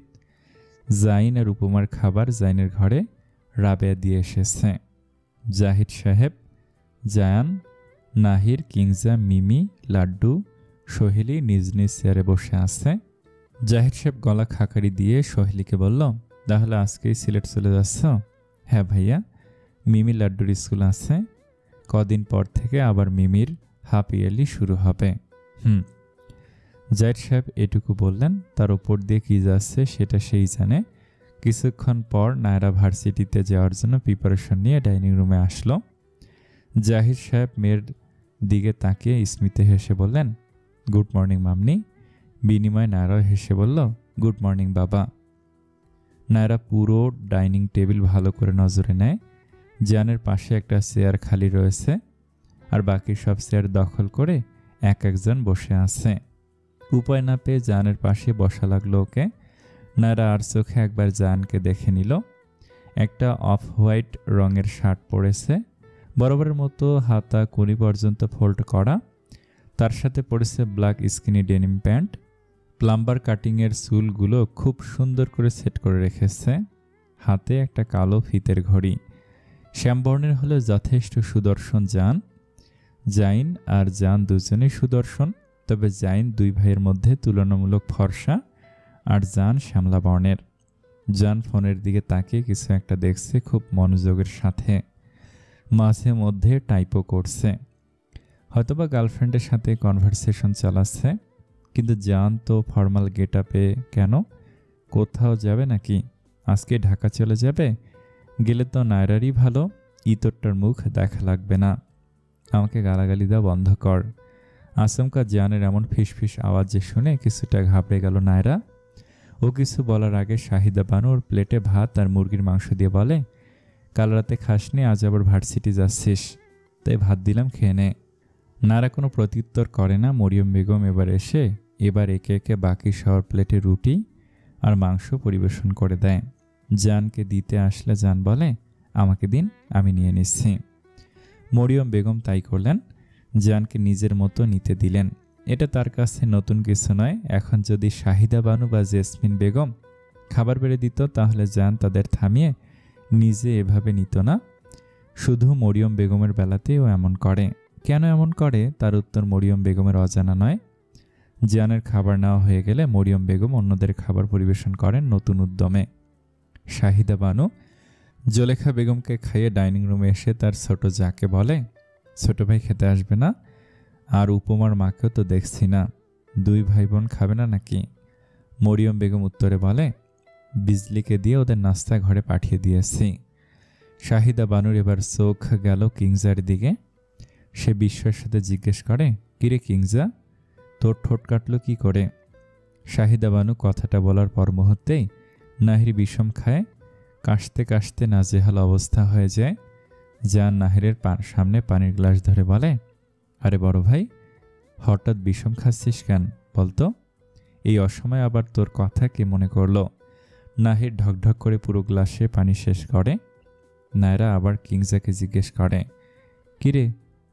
জাইন আর উপমার খাবার জাইনের ঘরে রাবেয়া দিয়ে এসেছে। জাহিদ সাহেব, জায়ান, নাহির, কিংজা, মিমি, লাড্ডু, সোহেলি নিজ নিজ চেয়ারে বসে আছে। জাহিদ সাহেব গলা খাকারি দিয়ে সোহেলিকে বলল, তাহলে আজকেই সিলেট চলে যাচ্ছ? হ্যাঁ ভাইয়া, মিমি লাড্ডুর স্কুল আছে, কদিন পর থেকে আবার মিমির হাফ ইয়ারলি শুরু হবে। জাহিদ সাহেব এটুকু বললেন, তার উপর দিয়ে কি যাচ্ছে সেটা সেই জানে। কিছুক্ষণ পর নায়রা ভার্সিটিতে যাওয়ার জন্য প্রিপারেশন নিয়ে ডাইনিং রুমে আসলো। জাহিদ সাহেব মেয়ের দিকে তাকিয়ে স্মিতে হেসে বললেন, গুড মর্নিং মামনি। বিনিময়ে নায়রাও হেসে বলল, গুড মর্নিং বাবা। নায়রা পুরো ডাইনিং টেবিল ভালো করে নজরে নেয়। জানের পাশে একটা চেয়ার খালি রয়েছে, আর বাকি সব চেয়ার দখল করে এক একজন বসে আছে। উপায় না পেয়ে জানের পাশে বসা লাগলো ওকে। নায়রা আর চোখে একবার জানকে দেখে নিল। একটা অফ হোয়াইট রঙের শার্ট পরেছে, বরাবরের মতো হাতা কোনি পর্যন্ত ফোল্ড করা, তার সাথে পরেছে black skinny denim pant. Plumber কাটিংয়ের চুলগুলো খুব সুন্দর করে সেট করে রেখেছে। হাতে একটা কালো ফিতের ঘড়ি। শ্যামবর্ণের হলে যথেষ্ট সুদর্শন জাইন আর জান দুজনেই সুদর্শন, তবে জাইন দুই ভাইয়ের মধ্যে তুলনামূলক ফর্সা, আর জান শ্যামলা বর্ণের। জান ফোনের দিকে তাকিয়ে কিছু একটা দেখছে খুব মনোযোগের সাথে, মাঝে মধ্যে টাইপও করছে, হয়তোবা গার্লফ্রেন্ডের সাথে কনভারসেশন চালাচ্ছে। কিন্তু জান তো ফর্মাল গেট আপে কেন? কোথাও যাবে নাকি? আজকে ঢাকা চলে যাবে গেলে তো নায়রারই ভালো, ইতরটার মুখ দেখা লাগবে না। আমাকে গালাগালি দেওয়া বন্ধ কর। আচমকা জানের এমন ফিসফিস আওয়াজ যে শুনে কিছুটা ঘাবড়ে গেল নায়রা। ও কিছু বলার আগে শাহিদা বানু ওর প্লেটে ভাত আর মুরগির মাংস দিয়ে বলে, কাল রাতে খাসনি, আজ আবার ভার্সিটি যাচ্ছিস, তাই ভাত দিলাম, খেয়ে নে। নায়রা কোনো প্রত্যুত্তর করে না। মরিয়ম বেগম এবার একে একে বাকি সবার প্লেটে রুটি আর মাংস পরিবেশন করে দেয়। জানকে দিতে আসলে জান বলে, আমাকে দিন, আমি নিয়ে নিচ্ছি। মরিয়ম বেগম তাই করলেন, জানকে নিজের মতো নিতে দিলেন। এটা তার কাছে নতুন কিছু নয়। এখন যদি শাহিদা বানু বা জেসমিন বেগম খাবার বেড়ে দিত তাহলে জান তাদের থামিয়ে নিজে এভাবে নিত না। শুধু মরিয়ম বেগমের বেলাতেও এমন করে। কেন এমন করে তার উত্তর মরিয়ম বেগমের অজানা নয়। জানের খাবার নেওয়া হয়ে গেলে মরিয়ম বেগম অন্যদের খাবার পরিবেশন করেন নতুন উদ্যমে। শাহিদা বানু জোলেখা বেগমকে খাইয়ে ডাইনিং রুমে এসে তার ছোট যাকে বলে, ছোট ভাই খেতে আসবে না? আর উপমার মাকেও তো দেখছি না, দুই ভাই বোন খাবে না নাকি? মরিয়ম বেগম উত্তরে বলে, বিজলিকে দিয়ে ওদের নাস্তা ঘরে পাঠিয়ে দিয়েছি। শাহিদা বানুর এবার চোখ গেল কিংজার দিকে। সে বিস্ময়ের সাথে জিজ্ঞেস করে, কিরে কিংজা, তোর ঠোঁট কাটলো কি করে? শাহিদা বানু কথাটা বলার পর মুহূর্তেই নাহির বিষম খায়। কাশতে কাশতে নাজেহাল অবস্থা হয়ে যায়। জান নাহিরের সামনে পানির গ্লাস ধরে বলে, আরে বড় ভাই, হঠাৎ বিষম খাচ্ছিস কেন বলতো? এই অসময়ে আবার তোর কথা কে মনে করলো? নাহির ঢকঢক করে পুরো গ্লাসে পানি শেষ করে। নায়রা আবার কিংজাকে জিজ্ঞেস করে, কিরে,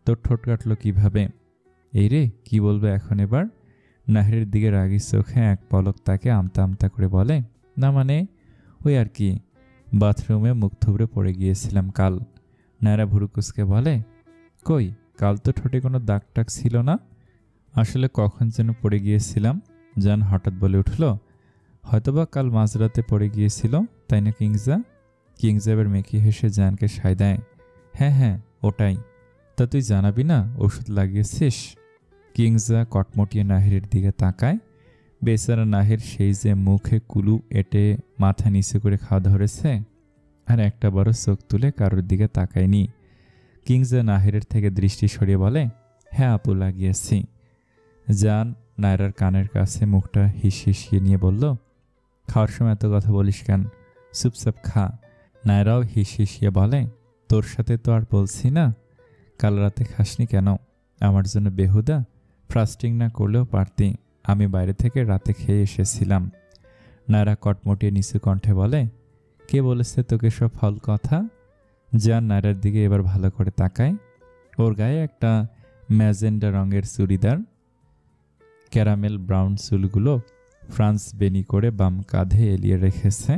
তোর ঠোঁট কাটলো কিভাবে? এই রে, কি বলবে এখন এবার? নাহিরের দিকে রাগি চোখে এক পলক তাকে আমতা আমতা করে বলে, না মানে ওই আর কি, বাথরুমে মুখ থুবড়ে পড়ে গিয়েছিলাম কাল। নায়রা ভুরুকুসকে বলে, কই, কাল তো ঠোঁটে কোনো দাগ টাগ ছিল না। আসলে কখন যেন পড়ে গিয়েছিলাম। জান হঠাৎ বলে উঠল, হয়তোবা কাল মাঝরাতে পড়ে গিয়েছিল, তাই না কিংজা? কিংজা এবার মেকি হেসে জানকে সায় দেয়, হ্যাঁ হ্যাঁ ওটাই। তা তুই জানাবি না ওষুধ লাগিয়েছিস? কিংজা কটমটিয়ে নাহিরের দিকে তাকায়। বেচারা নাহির সেই যে মুখে কুলু এঁটে মাথা নিচু করে খাওয়া ধরেছে, আর একটা বড় চোখ তুলে কারোর দিকে তাকায়নি। কিংজা নাহিরের থেকে দৃষ্টি সরিয়ে বলে, হ্যাঁ আপু, লাগিয়েছি। জান নায়রার কানের কাছে মুখটা হিসিয়ে নিয়ে বলল, খাওয়ার সময় এত কথা বলিস কেন, চুপচাপ খা। নায়রাও হিসিয়ে বলে, তোর সাথে তো আর বলছি না, কাল রাতে খাসনি কেন? আমার জন্য বেহুদা ফাস্টিং না করলেও পারতি, আমি বাইরে থেকে রাতে খেয়ে এসেছিলাম। নায়রা কটমটিয়ে নিচু কণ্ঠে বলে, কে বলেছে তোকে সব ফল কথা? জান নায়রার দিকে এবার ভালো করে তাকায়। ওর গায়ে একটা ম্যাজেন্ডা রঙের চুড়িদার, ক্যারামেল ব্রাউন চুলগুলো ফ্রান্স বেনি করে বাম কাঁধে এলিয়ে রেখেছে।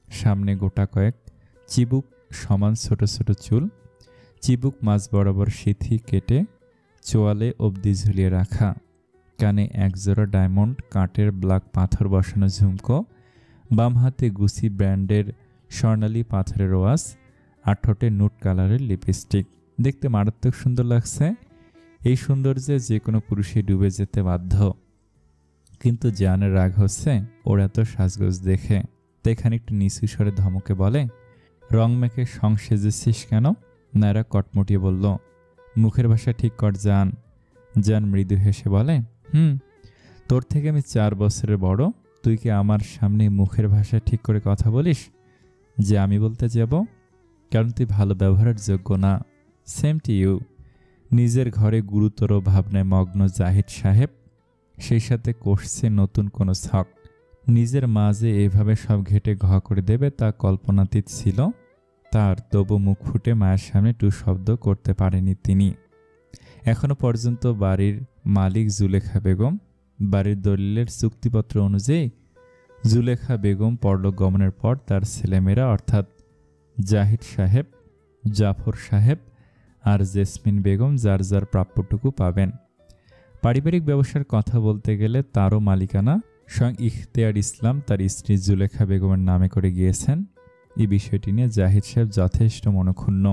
সামনে গোটা কয়েক চিবুক সমান ছোট ছোট চুল, চিবুক মাঝ বরাবর সিথি কেটে চোয়ালে অবধি ঝুলিয়ে রাখা। কানে একজোড়া ডায়মন্ড কাঠের ব্ল্যাক পাথর বসানো ঝুমকো, বাম হাতে গুচি ব্র্যান্ডের স্বর্ণালী পাথরের ওয়াচ, আর ঠোঁটে নুট কালারের লিপস্টিক। দেখতে মারাত্মক সুন্দর লাগছে। এই সৌন্দর্যে যে কোনো পুরুষই ডুবে যেতে বাধ্য। কিন্তু জানের রাগ হচ্ছে ওর এত সাজগোজ দেখে, তাই খানিকটা নিচু স্বরে ধমকে বলে, রং মেখে সং সেজেছিস কেন? নায়রা কটমটিয়ে বলল, মুখের ভাষা ঠিক কর জান। জান মৃদু হেসে বলে, তোর থেকে আমি 4 বছরের বড়, তুই কি আমার সামনে মুখের ভাষা ঠিক করে কথা বলিস যে আমি বলতে যাব? কারণ তুই ভালো ব্যবহারের যোগ্য না। Same to you. নিজের ঘরে গুরুতর ভাবনায় মগ্ন জাহিদ সাহেব, সেই সাথে কষছে নতুন কোনো ছক। নিজের মাঝে এভাবে সব ঘেটে ঘ করে দেবে তা কল্পনাতীত ছিল তার, তবু মুখ ফুটে মায়ের সামনে টু শব্দ করতে পারেনি তিনি। এখনো পর্যন্ত বাড়ির মালিক জুলেখা বেগম। বাড়ির দলিলের চুক্তিপত্র অনুযায়ী জুলেখা বেগম পরলোক গমনের পর তার ছেলেমেয়েরা অর্থাৎ জাহিদ সাহেব, জাফর সাহেব আর জেসমিন বেগম যার যার প্রাপ্যটুকু পাবেন। পারিবারিক ব্যবসার কথা বলতে গেলে তারও মালিকানা স্বয়ং ইখতিয়ার ইসলাম তার স্ত্রী জুলেখা বেগমের নামে করে গিয়েছেন। এই বিষয়টি নিয়ে জাহিদ সাহেব যথেষ্ট মনক্ষুণ্ণ।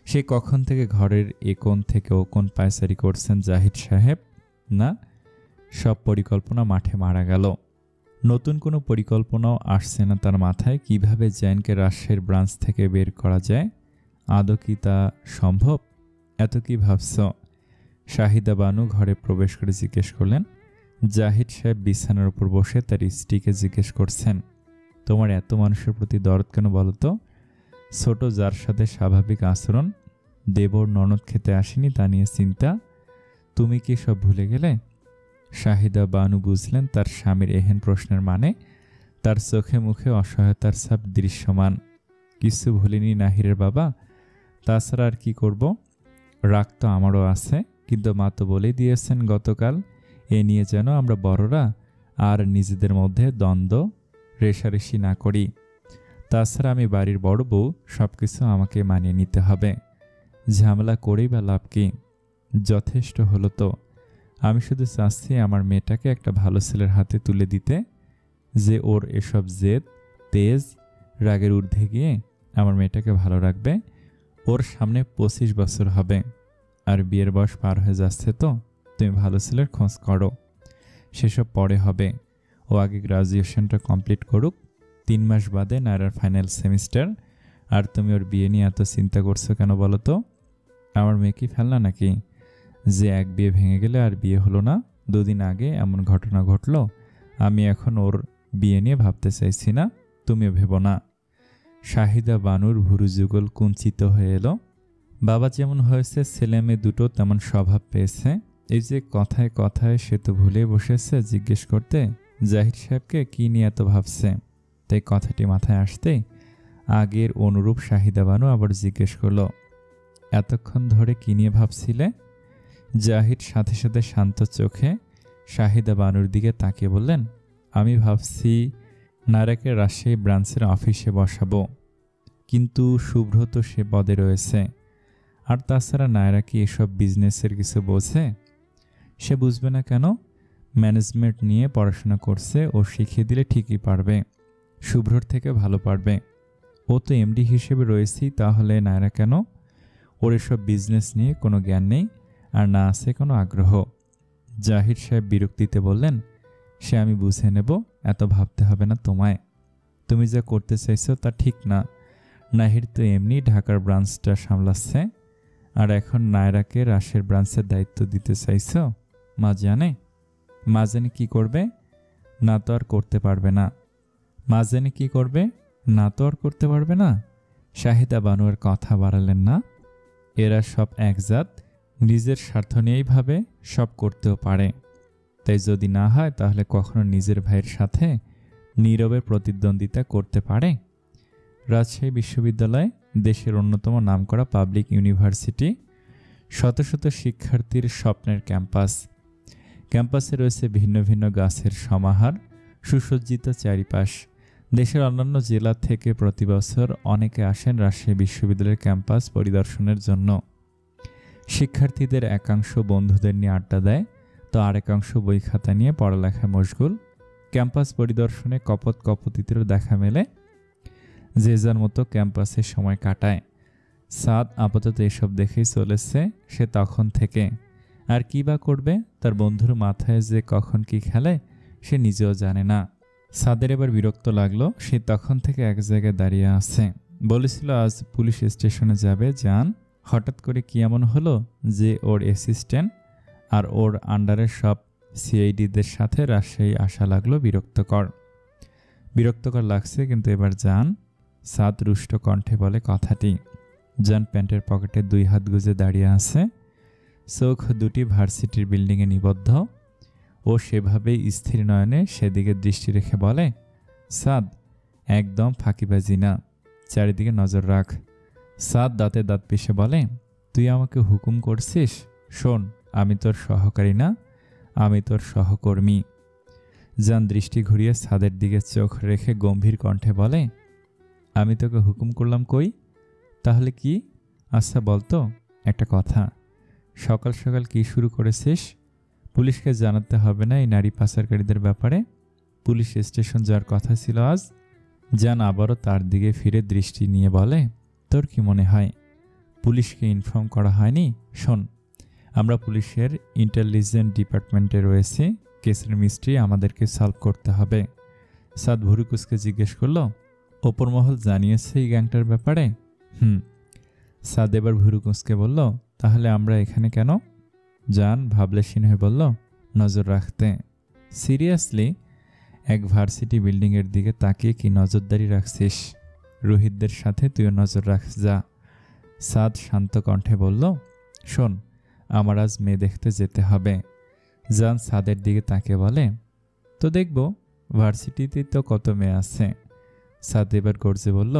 সে কখন থেকে ঘরের এ কোণ থেকে ও কোণ পায়চারি করছেন জাহিদ সাহেব, না, সব পরিকল্পনা মাঠে মারা গেল। নতুন কোনো পরিকল্পনাও আসছে না তার মাথায়। কিভাবে জেনকে রাজশাহীর ব্রাঞ্চ থেকে বের করা যায়? আদৌ কি তা সম্ভব? এত কি ভাবছ? শাহিদা বানু ঘরে প্রবেশ করে জিজ্ঞেস করলেন। জাহিদ সাহেব বিছানার উপর বসে তার স্ত্রীকে জিজ্ঞেস করছেন, তোমার এত মানুষের প্রতি দরদ কেন বলো তো? ছোট যার সাথে স্বাভাবিক আচরণ, দেবর ননদ খেতে আসেনি তা নিয়ে চিন্তা, তুমি কি সব ভুলে গেলে? শাহিদা বানু বুঝলেন তার স্বামীর এহেন প্রশ্নের মানে। তার চোখে মুখে অসহায়তার ছাপ দৃশ্যমান। কিছু ভুলিনি নাহিরের বাবা, তাছাড়া আর কি করব? রাগ তো আমারও আছে, কিন্তু মা তো বলেই দিয়েছেন গতকাল, এ নিয়ে যেন আমরা বড়রা আর নিজেদের মধ্যে দ্বন্দ্ব রেষারেষি না করি। তাছাড়া আমি বাড়ির বড় বউ, সব কিছু আমাকে মানিয়ে নিতে হবে। ঝামেলা করেই বা লাভ কি? যথেষ্ট হলো তো। আমি শুধু চাচ্ছি আমার মেয়েটাকে একটা ভালো ছেলের হাতে তুলে দিতে, যে ওর এসব জেদ তেজ রাগের ঊর্ধ্বে গিয়ে আমার মেয়েটাকে ভালো রাখবে। ওর সামনে 25 বছর হবে, আর বিয়ের বয়স পার হয়ে যাচ্ছে। তো তুমি ভালো ছেলের খোঁজ করো, সেসব পরে হবে। ও আগে গ্রাজুয়েশনটা কমপ্লিট করুক, 3 মাস বাদে নায়রার ফাইনাল সেমিস্টার। আর তুমি ওর বিয়ে নিয়ে এত চিন্তা করছো কেন বলো তো? আমার মেয়ে কি ফেলনা নাকি যে এক বিয়ে ভেঙে গেলে আর বিয়ে হলো না? 2 দিন আগে এমন ঘটনা ঘটলো। আমি এখন ওর বিয়ে নিয়ে ভাবতে চাইছি না, তুমিও ভেবো না। শাহিদা বানুর ভুরু যুগল কুঞ্চিত হয়ে এলো। বাবা যেমন হয়েছে, ছেলে মেয়ে দুটো তেমন স্বভাব পেয়েছে। এই যে কথায় কথায় সে তো ভুলে বসেছে জিজ্ঞেস করতে জাহিদ সাহেবকে কি নিয়ে এত ভাবছে। তাই কথাটি মাথায় আসতে আগের অনুরূপ শাহিদা বানু আবার জিজ্ঞেস করলো, এতক্ষণ ধরে কি নিয়ে ভাবছিলে? জাহিদ সাথে সাথে শান্ত চোখে শাহিদা বানুর দিকে তাকিয়ে বললেন, আমি ভাবছি নায়রাকে রাজশাহী ব্রাঞ্চের অফিসে বসাবো, কিন্তু শুভ্র তো সে পদে রয়েছে। আর তাছাড়া নায়রা কি এসব বিজনেসের কিছু বোঝে? সে বুঝবে না কেন? ম্যানেজমেন্ট নিয়ে পড়াশোনা করছে, ও শিখিয়ে দিলে ঠিকই পারবে, শুভ্রর থেকে ভালো পারবে। ও তো এমডি হিসেবে রয়েছেই, তাহলে নায়রা কেন? ওর এসব বিজনেস নিয়ে কোনো জ্ঞান নেই, আর না আছে কোনো আগ্রহ। জাহিদ সাহেব বিরক্তিতে বললেন, সে আমি বুঝে নেব, এত ভাবতে হবে না তোমায়। তুমি যা করতে চাইছো তা ঠিক না। নাহির তো এমনি ঢাকার ব্রাঞ্চটা সামলাচ্ছে, আর এখন নায়রাকে রাজশাহীর ব্রাঞ্চের দায়িত্ব দিতে চাইছো। মা জানে? মা জানে কি করবে? না তো আর করতে পারবে না। মা জানে কি করবে? না তো আর করতে পারবে না। শাহিদা বানুর কথা বাড়ালেন না। এরা সব একজাত, নিজের স্বার্থ নিয়েই ভাবে, সব করতেও পারে। তাই যদি না হয় তাহলে কখনো নিজের ভাইয়ের সাথে নীরবে প্রতিদ্বন্দ্বিতা করতে পারে? রাজশাহী বিশ্ববিদ্যালয় দেশের অন্যতম নামকরা পাবলিক ইউনিভার্সিটি, শত শত শিক্ষার্থীর স্বপ্নের ক্যাম্পাস। ক্যাম্পাসে রয়েছে ভিন্ন ভিন্ন গাছের সমাহার, সুসজ্জিত চারিপাশ। দেশের অন্যান্য জেলা থেকে প্রতি বছর অনেকে আসেন রাজশাহী বিশ্ববিদ্যালয়ের ক্যাম্পাস পরিদর্শনের জন্য। শিক্ষার্থীদের একাংশ বন্ধুদের নিয়ে আড্ডা দেয়, তো আরেকাংশ বই খাতা নিয়ে পড়ালেখায় মশগুল। ক্যাম্পাস পরিদর্শনে কপত কপতিদেরও দেখা মেলে, যে যার মতো ক্যাম্পাসে সময় কাটায়। সাদ আপাতত এসব দেখেই চলেছে সে তখন থেকে। আর কি বা করবে? তার বন্ধুর মাথায় যে কখন কি খেলে সে নিজেও জানে না। সাদের এবার বিরক্ত লাগলো। সে তখন থেকে এক জায়গায় দাঁড়িয়ে আছে। বলেছিল আজ পুলিশ স্টেশনে যাবে, যান। হঠাৎ করে কি এমন হলো যে ওর অ্যাসিস্ট্যান্ট আর ওর আন্ডারের সব সিআইডিদের সাথে রাজশাহী আসা লাগলো? বিরক্তকর লাগছে, কিন্তু এবার যান। সাদ রুষ্ট কণ্ঠে বলে কথাটি। জান প্যান্টের পকেটে 2 হাত গুজে দাঁড়িয়ে আছে, চোখ দুটি ভার্সিটির বিল্ডিংয়ে নিবদ্ধ। ও সেভাবেই স্থির নয়নে সেদিকে দৃষ্টি রেখে বলে, সাদ, একদম ফাঁকিবাজি না, চারিদিকে নজর রাখ। সাদ দাঁতে দাঁত পিষে বলে, তুই আমাকে হুকুম করছিস? শোন, আমি তোর সহকারী না, আমি তোর সহকর্মী। জান দৃষ্টি ঘুরিয়ে সাদের দিকে চোখ রেখে গম্ভীর কণ্ঠে বলে, আমি তোকে হুকুম করলাম কই? তাহলে কি? আচ্ছা বলতো একটা কথা, সকাল সকাল কি শুরু করেছিস? পুলিশকে জানাতে হবে না এই নারী পাচারকারীদের ব্যাপারে? পুলিশ স্টেশন যাওয়ার কথা ছিল আজ। জান আবারও তার দিকে ফিরে দৃষ্টি নিয়ে বলে, তোর কি মনে হয় পুলিশকে ইনফর্ম করা হয়নি? শোন, আমরা পুলিশের ইন্টেলিজেন্স ডিপার্টমেন্টে রয়েছি, কেসের মিস্ট্রি আমাদেরকে সলভ করতে হবে। সাদ ভুরুকুসকে জিজ্ঞেস করল, ওপর মহল জানিয়েছে এই গ্যাংটার ব্যাপারে? সাদ এবার ভুরুকুসকে বলল, তাহলে আমরা এখানে কেন? জান ভাবলেশীন হয়ে বলল, নজর রাখতে। সিরিয়াসলি? এক ভার্সিটি বিল্ডিংয়ের দিকে তাকিয়ে কি নজরদারি রাখছিস? রোহিতদের সাথে তুইও নজর রাখ যা। সাদ শান্ত কণ্ঠে বলল, শোন, আমার আজ মেয়ে দেখতে যেতে হবে। জান সাদের দিকে তাকিয়ে বলে, তো দেখব, ভার্সিটিতে তো কত মেয়ে আছে। সাদ এবার গর্জে বলল,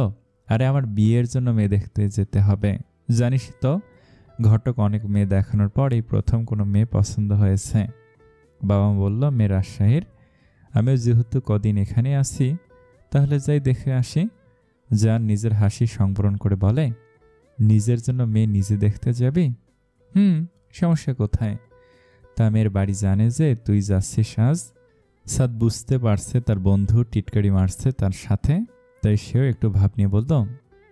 আরে আমার বিয়ের জন্য মেয়ে দেখতে যেতে হবে। জানিস তো, ঘটক অনেক মেয়ে দেখানোর পর এই প্রথম কোনো মেয়ে পছন্দ হয়েছে। বাবা বলল, মেয়ে রাজশাহীর। আমিও যেহেতু কদিন এখানে আছি, তাহলে যাই দেখে আসি। জান নিজের হাসি সংবরণ করে বলে, নিজের জন্য মেয়ে নিজে দেখতে যাবি? সমস্যা কোথায়? তা মেয়ের বাড়ি জানে যে তুই যাচ্ছিস আজ? সাদ বুঝতে পারছে তার বন্ধু টিটকারি মারছে তার সাথে, তাই সেও একটু ভাব নিয়ে বলল,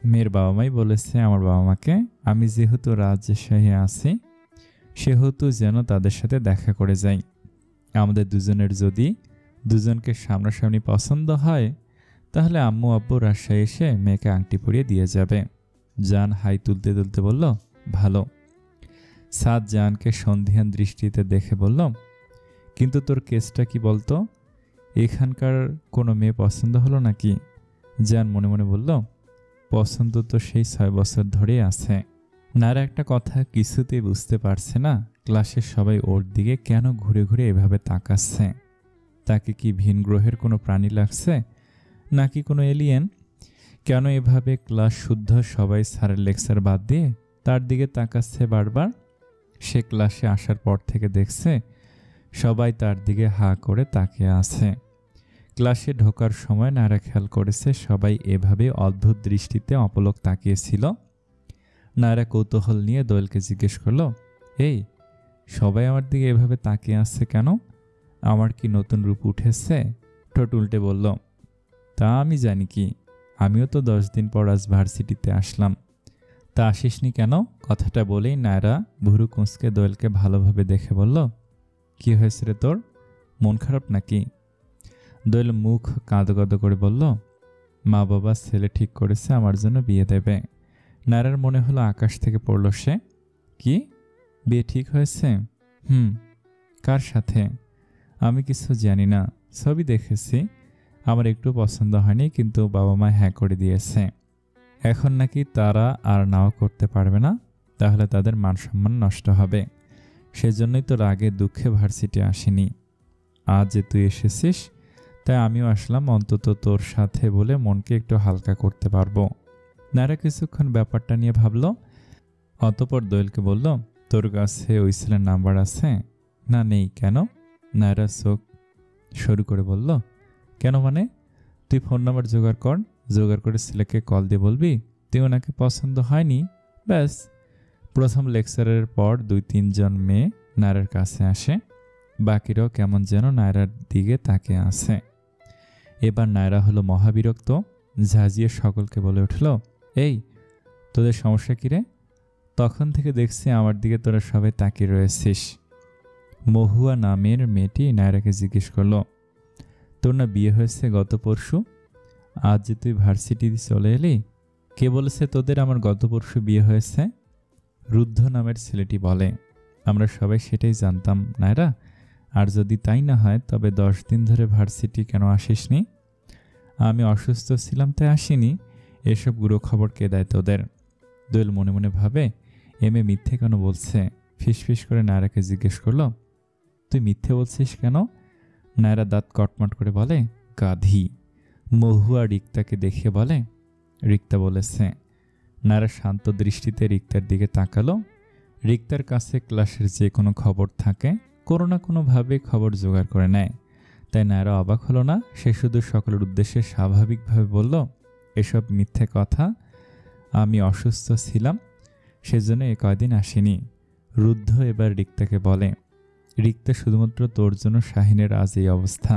মেয়ের বাবা মাই বলেছে আমার বাবা মাকে আমি যেহেতু রাজশাহী আছি সেহেতু যেন তাদের সাথে দেখা করে যাই। আমাদের দুজনের যদি দুজনকে সামনাসামনি পছন্দ হয় তাহলে আম্মু আব্বু রাজশাহী এসে মেয়েকে আংটি পরিয়ে দিয়ে যাবে। জান হাই তুলতে তুলতে বলল, ভালো। সাদ জানকে সন্ধিহান দৃষ্টিতে দেখে বলল, কিন্তু তোর কেসটা কি বলতো? এখানকার কোনো মেয়ে পছন্দ হলো নাকি? জান মনে মনে বলল, পছন্দ তো সেই 6 বছর ধরেই আছে। নারা একটা কথা কিছুতেই বুঝতে পারছে না, ক্লাসের সবাই ওর দিকে কেন ঘুরে ঘুরে এভাবে তাকাচ্ছে। তাকে কি ভিন গ্রহের কোনো প্রাণী লাগছে নাকি কোনো এলিয়েন? কেন এভাবে ক্লাস শুদ্ধ সবাই স্যারের লেকচার বাদ দিয়ে তার দিকে তাকাচ্ছে বারবার? সে ক্লাসে আসার পর থেকে দেখছে সবাই তার দিকে হা করে তাকিয়ে আছে। ক্লাসে ঢোকার সময় নারা খেয়াল করেছে সবাই এভাবে অদ্ভুত দৃষ্টিতে অপলক তাকিয়েছিল। নারা কৌতূহল নিয়ে দোয়েলকে জিজ্ঞেস করলো, এই সবাই আমার দিকে এভাবে তাকিয়ে আসছে কেন? আমার কি নতুন রূপ উঠেছে? ঠোঁট উল্টে বলল, তা আমি জানি কি, আমিও তো 10 দিন পর আজ ভার্সিটিতে আসলাম। তা আসিসনি কেন? কথাটা বলেই নায়রা ভুরু কুঁচকে দোয়েলকে ভালোভাবে দেখে বলল, কি হয়েছে রে তোর? মন খারাপ নাকি? দোয়েল মুখ কাঁদো কাঁদো করে বলল, মা বাবা ছেলে ঠিক করেছে আমার জন্য বিয়ে দেবে। নায়রার মনে হলো আকাশ থেকে পড়ল সে। কি? বিয়ে ঠিক হয়েছে? কার সাথে? আমি কিছু জানি না, সবই দেখেছি। আমার একটু পছন্দ হয়নি, কিন্তু বাবা মা হ্যাঁ করে দিয়েছে। এখন নাকি তারা আর নাও করতে পারবে না, তাহলে তাদের মান সম্মান নষ্ট হবে। সেজন্যই তো রাগে দুঃখে ভার্সিটি আসেনি। আজ যে তুই এসেছিস তাই আমিও আসলাম, অন্তত তোর সাথে বলে মনকে একটু হালকা করতে পারবো। নায়রা কিছুক্ষণ ব্যাপারটা নিয়ে ভাবল, অতঃপর দোয়েলকে বলল, তোর কাছে ওই ছেলের নাম্বার আছে? না নেই। কেন? নায়রা চোখ শুরু করে বলল, কেন মানে? তুই ফোন নাম্বার জোগাড় করে ছেলেকে কল দিয়ে বলবি তুই ওনাকে পছন্দ হয়নি, ব্যাস। প্রথম লেকচারের পর 2-3 জন মেয়ে নায়রার কাছে আসে, বাকিরাও কেমন যেন নায়রার দিকে তাকিয়ে আছে। এবার নায়রা হলো মহাবিরক্ত, ঝাঁঝিয়ে সকলকে বলে উঠল, এই তোদের সমস্যা কি রে? তখন থেকে দেখছি আমার দিকে তোরা সবাই তাকিয়ে রয়েছিস। মহুয়া নামের মেয়েটি নায়রাকে জিজ্ঞেস করলো, তোর না বিয়ে হয়েছে গত পরশু? আজ যে তুই ভার্সিটি চলে এলি, কে বলেছে তোদের আমার গত পরশু বিয়ে হয়েছে? রুদ্ধ নামের ছেলেটি বলে, আমরা সবাই সেটাই জানতাম নায়রা, আর যদি তাই না হয় তবে 10 দিন ধরে ভার্সিটি কেন আসিসনি? আমি অসুস্থ ছিলাম তাই আসিনি। এসব গুঁড়ো খবর কে দেয় তোদের? দোয়েল মনে মনে ভাবে, এমএ মিথ্যে কেন বলছে? ফিসফিস করে নায়রাকে জিজ্ঞেস করলো, তুই মিথ্যে বলছিস কেন? নায়রা দাঁত কটমট করে বলে, গাধি। মহুয়া রিক্তাকে দেখিয়ে বলে, রিক্তা বলেছে। নায়রা শান্ত দৃষ্টিতে রিক্তার দিকে তাকালো। রিক্তার কাছে ক্লাসের যে কোনো খবর থাকে, কোনো না কোনোভাবে খবর জোগাড় করে নেয়। তাই নায়রা অবাক হলো না, সে শুধু সকলের উদ্দেশ্যে স্বাভাবিকভাবে বলল, এসব মিথ্যে কথা, আমি অসুস্থ ছিলাম সেজন্য এ কয়দিন আসিনি। রুদ্ধ এবার রিক্তাকে বলে, রিক্তা শুধুমাত্র তোর জন্য শাহিনের আজ এই অবস্থা।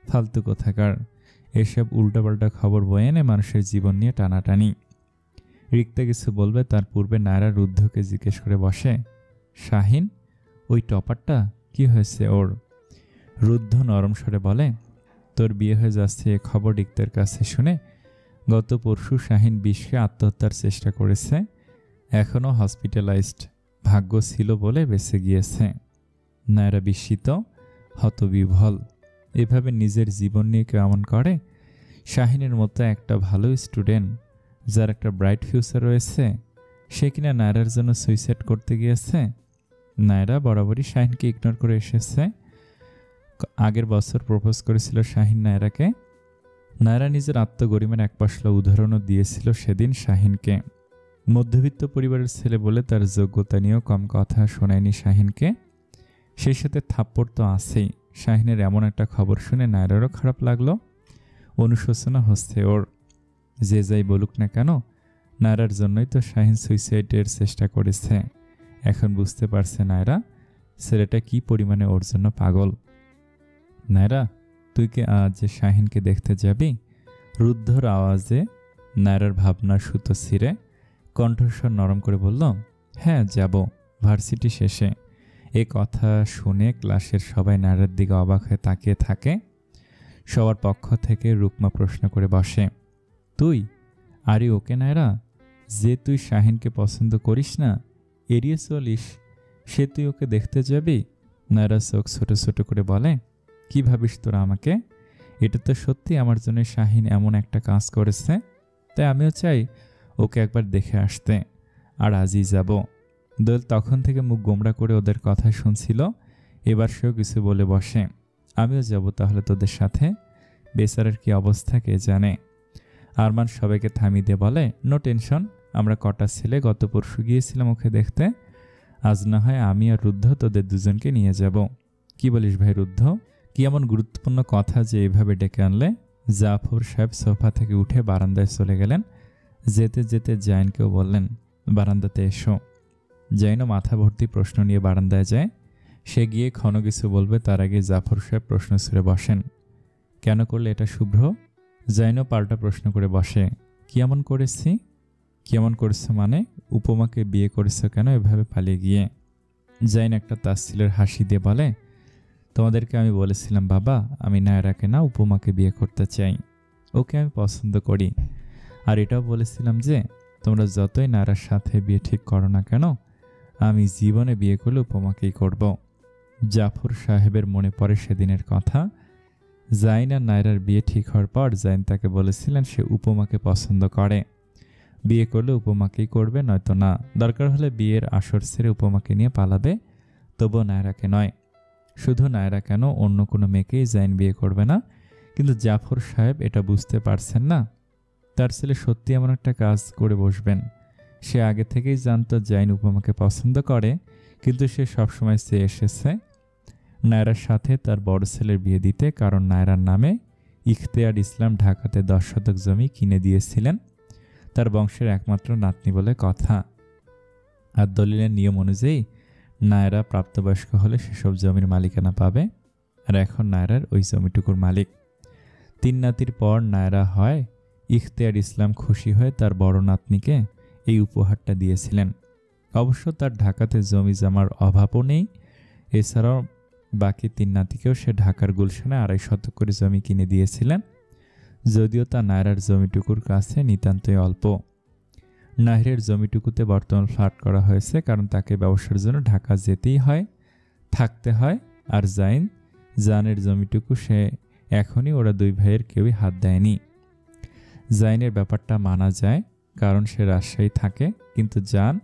ফালতু কোথাকার, এসব উল্টাপাল্টা খবর বয়ে এনে মানুষের জীবন নিয়ে টানাটানি। রিক্তা কিছু বলবে তার পূর্বে নায়রা রুদ্ধকে জিজ্ঞেস করে বসে, শাহিন ওই টপারটা কি হয়েছে ওর? রুদ্ধ নরম স্বরে বলে, তোর বিয়ে হয়ে যাচ্ছে এ খবর রিক্তের কাছে শুনে গত পরশু শাহিন বিষে আত্মহত্যার চেষ্টা করেছে। এখনও হসপিটালাইজড। ভাগ্য ছিল বলে বেঁচে গিয়েছে। নায়রা বিস্মিত, হতবিহ্বল। এভাবে নিজের জীবন নিয়ে কেউ এমন করে? শাহিনের মতো একটা ভালো স্টুডেন্ট, যার একটা ব্রাইট ফিউচার রয়েছে, সে কিনা নায়রার জন্য সুইসাইড করতে গিয়েছে। নায়রা বরাবরই শাহিনকে ইগনোর করে এসেছে। আগের বছর প্রপোজ করেছিল শাহিন নায়রাকে। নায়রা নিজের আত্মগরিমার এক পশলা উদাহরণও দিয়েছিল সেদিন শাহিনকে। মধ্যবিত্ত পরিবারের ছেলে বলে তার যোগ্যতা নিয়েও কম কথা শোনায়নি শাহিনকে। সেই সাথে থাপ্পড় তো আছেই। শাহিনের এমন একটা খবর শুনে নায়রারও খারাপ লাগলো। অনুশোচনা হচ্ছে ওর। যে যাই বলুক না কেন, নায়রার জন্যই তো শাহিন সুইসাইডের চেষ্টা করেছে। এখন বুঝতে পারছে নায়রা ছেলেটা কি পরিমাণে ওর জন্য পাগল। নায়রা, তুই কি আজ শাহিনকে দেখতে যাবি? রুদ্ধর আওয়াজে নায়রার ভাবনার সুতো ছিঁড়ে কণ্ঠস্বর নরম করে বলল, হ্যাঁ যাব, ভার্সিটি শেষে। এ কথা শুনে ক্লাসের সবাই নায়রার দিকে অবাক হয়ে তাকিয়ে থাকে। সবার পক্ষ থেকে রুকমা প্রশ্ন করে বসে, তুই আরে ওকে নায়রা? যে তুই শাহিনকে পছন্দ করিস না, এড়িয়ে চলিস, সে তুই ওকে দেখতে যাবি? নায়রা চোখ ছোট ছোট করে বলে, কি ভাবিস তোরা আমাকে? এটা তো সত্যি আমার জন্য শাহিন এমন একটা কাজ করেছে, তাই আমিও চাই ওকে একবার দেখে আসতে। আর আজই যাব। দোয়েল তখন থেকে মুখ গোমড়া করে ওদের কথা শুনছিল। এবার সেও কিছু বলে বসে, আমিও যাব তাহলে তোদের সাথে। বেচারার কি অবস্থা কে জানে। আরমান সবাইকে থামিয়ে দিয়ে বলে, নো টেনশন, আমরা কটা ছেলে গত পরশু গিয়েছিলাম ওকে দেখতে। আজ না হয় আমি আর রুদ্ধ তোদের দুজনকে নিয়ে যাব। কি বলিস ভাই রুদ্ধ? কি এমন গুরুত্বপূর্ণ কথা যে এভাবে ডেকে আনলে? জাফর সাহেব সোফা থেকে উঠে বারান্দায় চলে গেলেন। যেতে যেতে জাইনকেও বললেন, বারান্দাতে এসো। জাইনও মাথা ভর্তি প্রশ্ন নিয়ে বারান্দায় যায়। সে গিয়ে ক্ষণ কিছু বলবে, তার আগে জাফর সাহেব প্রশ্ন ছুড়ে বসেন, কেন করলে এটা শুভ্র? জাইনও পাল্টা প্রশ্ন করে বসে, কি এমন করেছি? কি এমন করেছো মানে? উপমাকে বিয়ে করেছো কেন এভাবে পালিয়ে গিয়ে? জাইন একটা তাচ্ছিলের হাসি দিয়ে বলে, তোমাদেরকে আমি বলেছিলাম বাবা, আমি নায়রাকে না উপমাকে বিয়ে করতে চাই। ওকে আমি পছন্দ করি। আর এটাও বলেছিলাম যে তোমরা যতই নায়রার সাথে বিয়ে ঠিক করো না কেন, আমি জীবনে বিয়ে করলে উপমাকেই করব। জাফর সাহেবের মনে পড়ে সেদিনের কথা। জাইন আর নায়রার বিয়ে ঠিক হওয়ার পর জাইন তাকে বলেছিলেন সে উপমাকে পছন্দ করে। বিয়ে করলে উপমাকেই করবে, নয়তো না। দরকার হলে বিয়ের আসর ছেড়ে উপমাকে নিয়ে পালাবে, তবুও নায়রাকে নয়। শুধু নায়রা কেন, অন্য কোনো মেয়েকেই জাইন বিয়ে করবে না। কিন্তু জাফর সাহেব এটা বুঝতে পারছেন না। তার ছেলে সত্যি এমন একটা কাজ করে বসবেন। সে আগে থেকেই জানতো জাইন উপমাকে পছন্দ করে, কিন্তু সে সবসময় চেয়ে এসেছে নায়রার সাথে তার বড় ছেলের বিয়ে দিতে, কারণ নায়রার নামে ইখতিয়ার ইসলাম ঢাকাতে 10 শতক জমি কিনে দিয়েছিলেন, তার বংশের একমাত্র নাতনি বলে কথা। আর দলিলের নিয়ম অনুযায়ী নায়রা প্রাপ্তবয়স্ক হলে সেসব জমির মালিকানা পাবে। আর এখন নায়রার ওই জমিটুকুর মালিক। 3 নাতির পর নায়রা হয়। ইখতিয়ার ইসলাম খুশি হয়ে তার বড় নাতনিকে এই উপহারটা দিয়েছিলেন। অবশ্য তার ঢাকাতে জমি জমার অভাবও নেই। এছাড়াও বাকি 3 নাতিকেও সে ঢাকার গুলশানে 2.5 শতক করে জমি কিনে দিয়েছিলেন, যদিও তা নায়রার জমিটুকুর কাছে নিতান্তই অল্প। নাহিরের জমিটুকুতে বর্তমান ফ্ল্যাট করা হয়েছে, কারণ তাকে ব্যবসার জন্য ঢাকা যেতেই হয়, থাকতে হয়। আর জানের জমিটুকু সে এখনই ওরা 2 ভাইয়ের কেউই হাত দেয়নি। জাইনের ব্যাপারটা মানা যায়, কারণ সে রাজশাহী থাকে, কিন্তু জান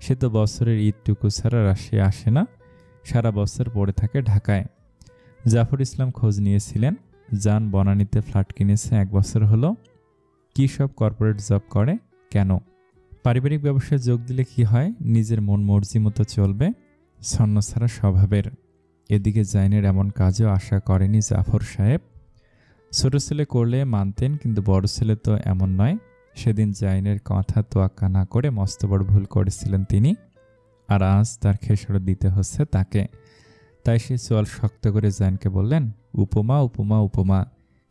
সে তো বছরের ঈদটুকু ছাড়া রাজশাহী আসে না, সারা বছর পড়ে থাকে ঢাকায়। জাফর ইসলাম খোঁজ নিয়েছিলেন। জান বনানীতে ফ্ল্যাট কিনেছে 1 বছর হলো। কি সব কর্পোরেট জব করে, কেন? পারিবারিক ব্যবসায় যোগ দিলে কি হয়, নিজের মন মর্জি মতো চলবে, ছন্নছাড়া স্বভাবের। এদিকে জাইনের এমন কাজও আশা করেনি জাফর সাহেব। ছোট ছেলে করলে মানতেন, কিন্তু বড় ছেলে তো এমন নয়। সেদিন জাইনের কথা তোয়াক্কা না করে মস্ত বড় ভুল করেছিলেন তিনি, আর আজ তার খেসারত দিতে হচ্ছে তাকে। তাই সে চোয়াল শক্ত করে জাইনকে বললেন, উপমা উপমা উপমা,